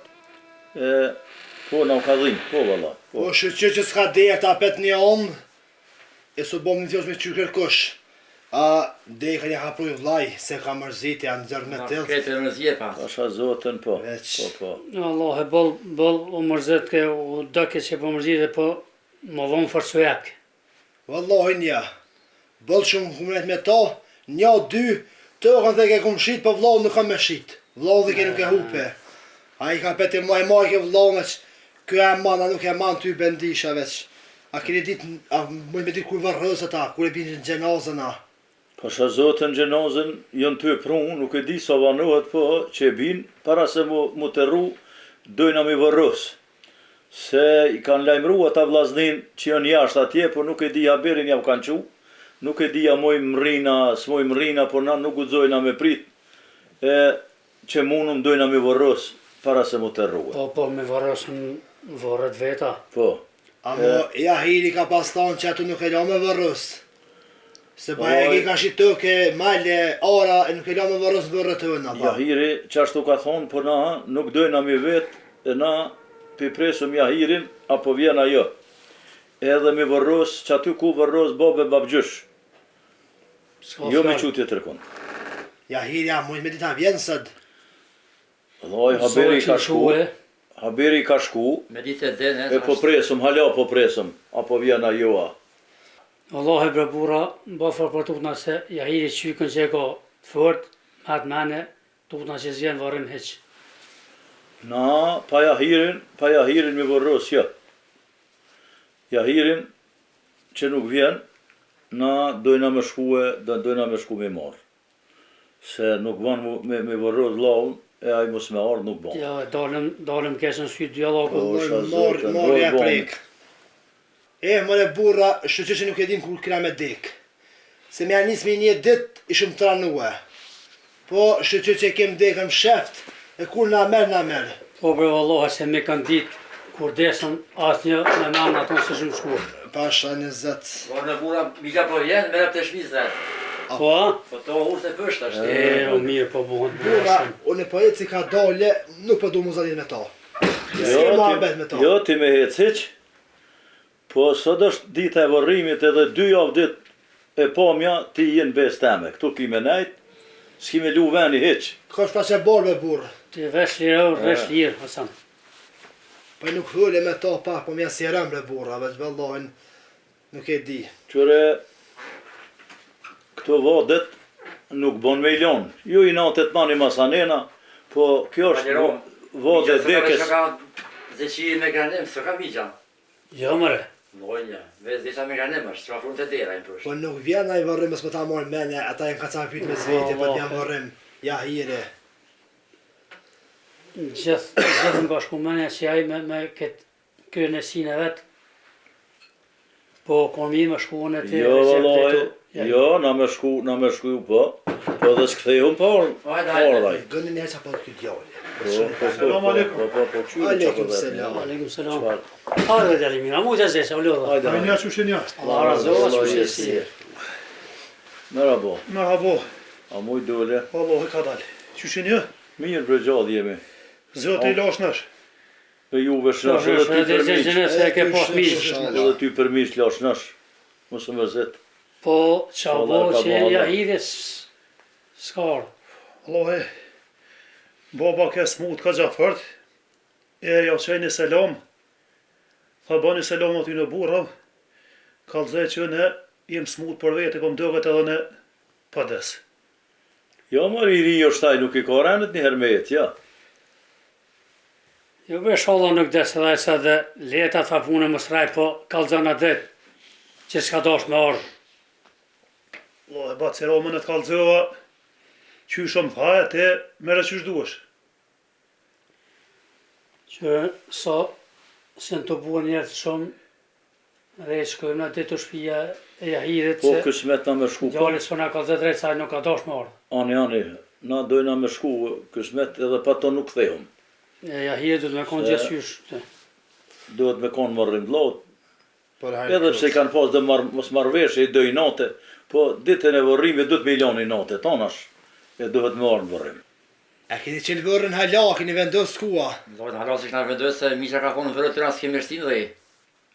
Po na ka dhim, po valla. Po shqyqe që s'ka derë ta pet një omë. E su bom një thjosh me qyker kush. A deka një hapruj vlaj se ka mërzit janë zërë me Na tëllë. kretë në zjepa. Pasha zotën po. Veç. Po. Allah e bëll u mërzet ke u dëke që po mërzit po më vonë fërsujak. Wallahi nja. Bëllë shumë kumret me ta. Nja, dy. Të kanë dhe ke kum shit, po vlau nuk kam me shit. Vlau dhe ke nuk e hupe. A I ka peti maj ke vlau me që kjo e mana nuk e man ty bendisha veç. A keni dit, a mëjnë me dit kur varrës ata, kur e binë në gjenazën a. Pasha zotën gjenazën jënë ty prunë, nuk e di sa vanohet po që e binë, para se mu të rru, dojna mi vërrës. Se I kanë lajmru ata vllaznin që janë jashtë atje, po nuk e di haberin ja u kanë qu, nuk e di ja moj mrina, s'moj mrina, por na nuk guxojna me prit, që munum dojna mi vërrës, para se mu të rruë. Po me varësën varët veta. Po. Amo, Jahiri ka pas thonë që atu nuk e la me vërrës. Se pa e ki ka shitë ke male, ara, e nuk e la me vërrës vërrë të vëna. Jahiri qashtu ka thonë, po na nuk dojna mi vetë, e na pipresëm Jahirin, apo vjen ajo. Edhe mi vërrës, që aty ku vërrës babe babgjysh. Jo me qutje të rëkon. Jahiri, a mujnë me dita vjenë sëd. Dhoj, haberi ka shku, Me ditë e dene. e po presëm, hala po presëm, apo vjen ajoa. Allah e brabura, bafar për tutna se Jahiri qykën që e ka fort, atë mene, tutna që zjenë varim heq. Na, pa Jahirin mi vërrës, jo. Jahirin, që nuk vjen, na dojna me shku me marë. Se nuk van me vërrës laun, e aj mos me ardhë nuk ban. Ja, dalëm kesën sy dialogu. Marë e prek. Mëre burra, shqyqe që nuk e dim kur kena me dek. Se me anis me një dit, ishëm tranue. Po, shqyqe që kem dekën sheft, e kur na merë. Po bre Allah se me kanë ditë, kur desën asë një me manë ato se shumë shkuar. Pasha në zëtë. Po në bura, mika po jenë, merë të shmizret. Po, a? Po to urë të pështë është. O mirë, po buhën Burra, unë po eci ka dole, nuk po du mu zadin me ta. Si ma bet me ta. Jo, ti me heciq, po sot është dita e vërrimit edhe 2 javë dit e pomja ti jenë bez teme. Këtu ki me nejt, s'ki me lu veni heq. Ka është pra që borbe burë. Ti vesh lirë, Hasan. Po nuk hulle me ta pak, po mja si rëmre burra, veç vëllohen, nuk e di. Qëre, këto vadet nuk bon me ilon. Ju I natet mani masanena, po kjo është vadet dekes. Zeqi me granem, së ka migja. Jo mëre. Lojnja, vez desha me granem është, që afrun të dera në përshë. Po nuk vjen a I vërrimës më ta morë mene, ata jenë ka ca pyt me zveti, po t'jam vërrim. Jahire. Gjithë nga shkumene që aj me këtë kërnesin e vetë, po komi me shkuën e të Jo, vallaj, jo, na me shku po dhe s'kthehum pa ardhaj. Gënë një që po këtë djallë. Selam aleikum. Aleikum selam. Aleikum selam. Hajde djali mira, mu të zesha, u lodha. A një që një. Allah razoha që shesi. Merhaba, Merhaba. a muj dole. Allah e ka dalë. Që një? Mirë bre gjallë jemi. Zotë I lash nësh. E juve shnash edhe ty për miq. Se ke pas miq. Edhe ty për miq la shnash. Mos më mërzit. Po, qa bo që ja hidhe s'kar. Allahi, baba ke smut ka gjafërt, ja qeni selam, tha bani selam aty në burrav, kallëzaj që ne jem smut për vete, kom dëgët edhe në pades. Jo, mari i ri është taj, nuk i ka renet një hermet, ja. Jo be shalla nuk des edhe se dhe leta tha punë më sraj, po kallëzana det, që s'ka dash me ardhë. Allahi, ba të seramën e të kallëzova, qyshëm thaje, te mere qysh duesh. Që sa se në të bua njerët shumë, dhe i shkojmë në ditë të shpia e jahidit Po se kësmet na me shku. gjalli s'po na ka zë drejt sa nuk ka dash me ardhë. Ani, na dojna me shku kësmet edhe pa to nuk thehëm. E jahidit du të me konë gjithë qysh. Duhet me konë më rrimblot. Edhe pse kanë pas dhe mos marrveshje i doj nate, po ditën e vorrimit duhet me i lani nate tonash. E duhet me orë në vorrim. E keni qenë vërën hala, keni vendos kua. Dojtë hala se kena vendosë se misha ka konë në vërë të rrasë kemi mërësin dhe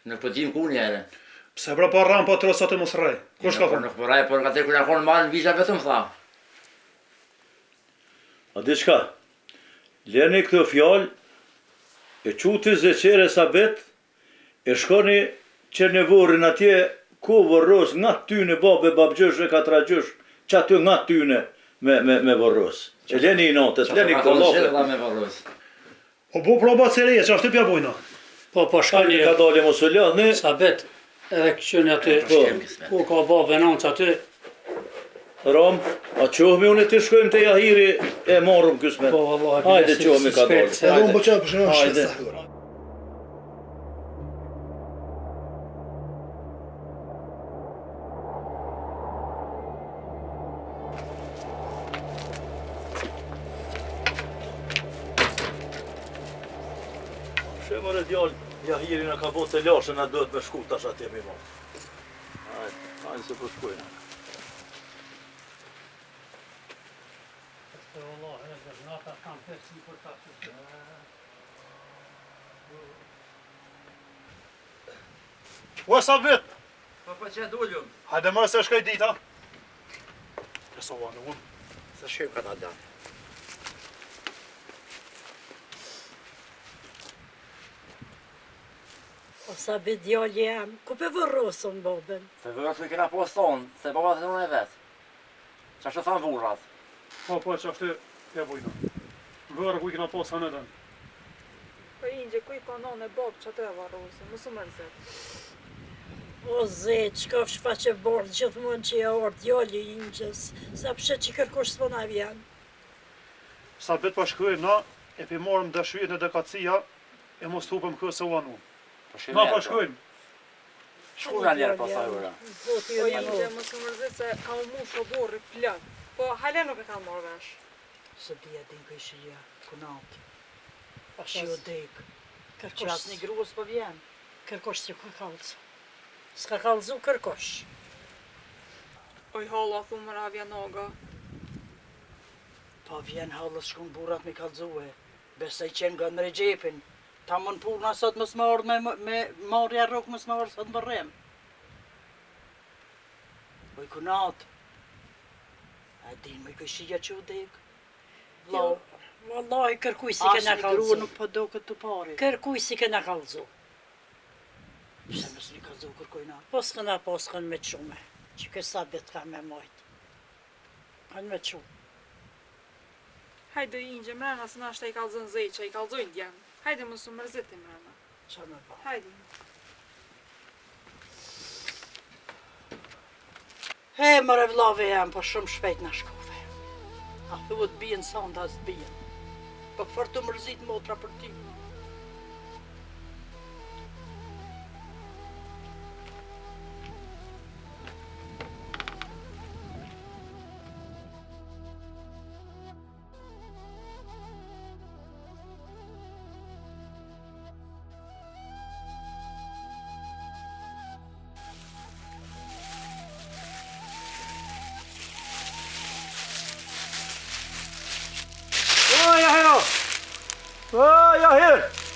nuk po gjim ku njere. Pse pra pa ram pa trosat e mos rrej. Kush ka konë? Nuk përraj, por ka të kërë konë malë në visha vetëm tha. A diçka, leni këtë fjallë, e quti zeqere sabet, e shkoni Qernevorin atje, ku vorros nga tyne babe, babgjësh e katraggjësh, që aty nga tyne me vorros. E leni i natët, leni këtë lofë. O bu proba cereje, që ashtë të pja bujna. Po shkani Ka dalje mos u lënë, sabet edhe këqyni aty, ku ka babe nancë aty. Ram, a qohmi unë të shkojmë të jahiri e marrëm kësmet. Po vallahi. Hajde qohmi ka dalë. E unë po qënë për shënë Hajde. Shemër e djallë, jahiri në ka botë të lashë, na duhet me shku tash atje mi marrë. Hajde se po shkojnë. Ua sabet! Po që e dullum. Hajde mërë se shkaj dita. E sa vanë unë. Se shkëm ka ta danë. O sa be djallë jam, ku pe vërrosën babën? Se vërës me kena posë tonë, se baba të unë e vetë. Qa që thanë burrat. Po që ashtë të pja bujna. Vërë ku i kena posa në dënë. Po ingje, ku i ka nën e babë që atë e varrosë, mësë mërzet. O zetë, qka shfa që bordë gjithmonë që ja orë djallë i ingjës, sa pëshe që kërkosh s'po na vjen. Sabet pa shkojmë na, e pi marëm dëshyjet në dekacia, e mos të hupëm kësë u anu. Na pa shkojmë. Shkuna njerë pasaj ura. Zotë Po ju një ingje, mësë mërzet se ka u mush o borri plët. Po hale nuk e ka marrë vesh. Se dhja din për ishilja, kunatë. Ashtë jo dek. Qas një gruës po vjen. Kërkosh që ka kalëzu. S'ka kalëzu kërkosh. Oj halla thumë ravja noga. Pa vjen halës shkun burat me kalëzue. Besaj qenë nga në regjepin. Ta mën puna sot mësë më ardhë me marrja rrugë mësë më ardhë sot më rrim. Oj kunatë. A din me këshia që u dek? Vlau. Wallahi kërkuj si kena kalëzu. Asë një nuk po do këtë të pari. Kërkuj si kena kalëzu. Pse mësë një kalëzu kërkujna? Po s'këna po s'kën me qume. Që kësa bet ka me majtë. Kanë me qume. Hajde ingje mrena se na shta i kalzën zej që i kalzojnë djemë. Hajde mësë mërzit i mrena. Qa me ba? Hajde. He, mëre vlave jam, po shumë shpejt në shkove. A thuhet bien sa nda s'bien. Po këfar të mërzit motra për ti. Ja, her!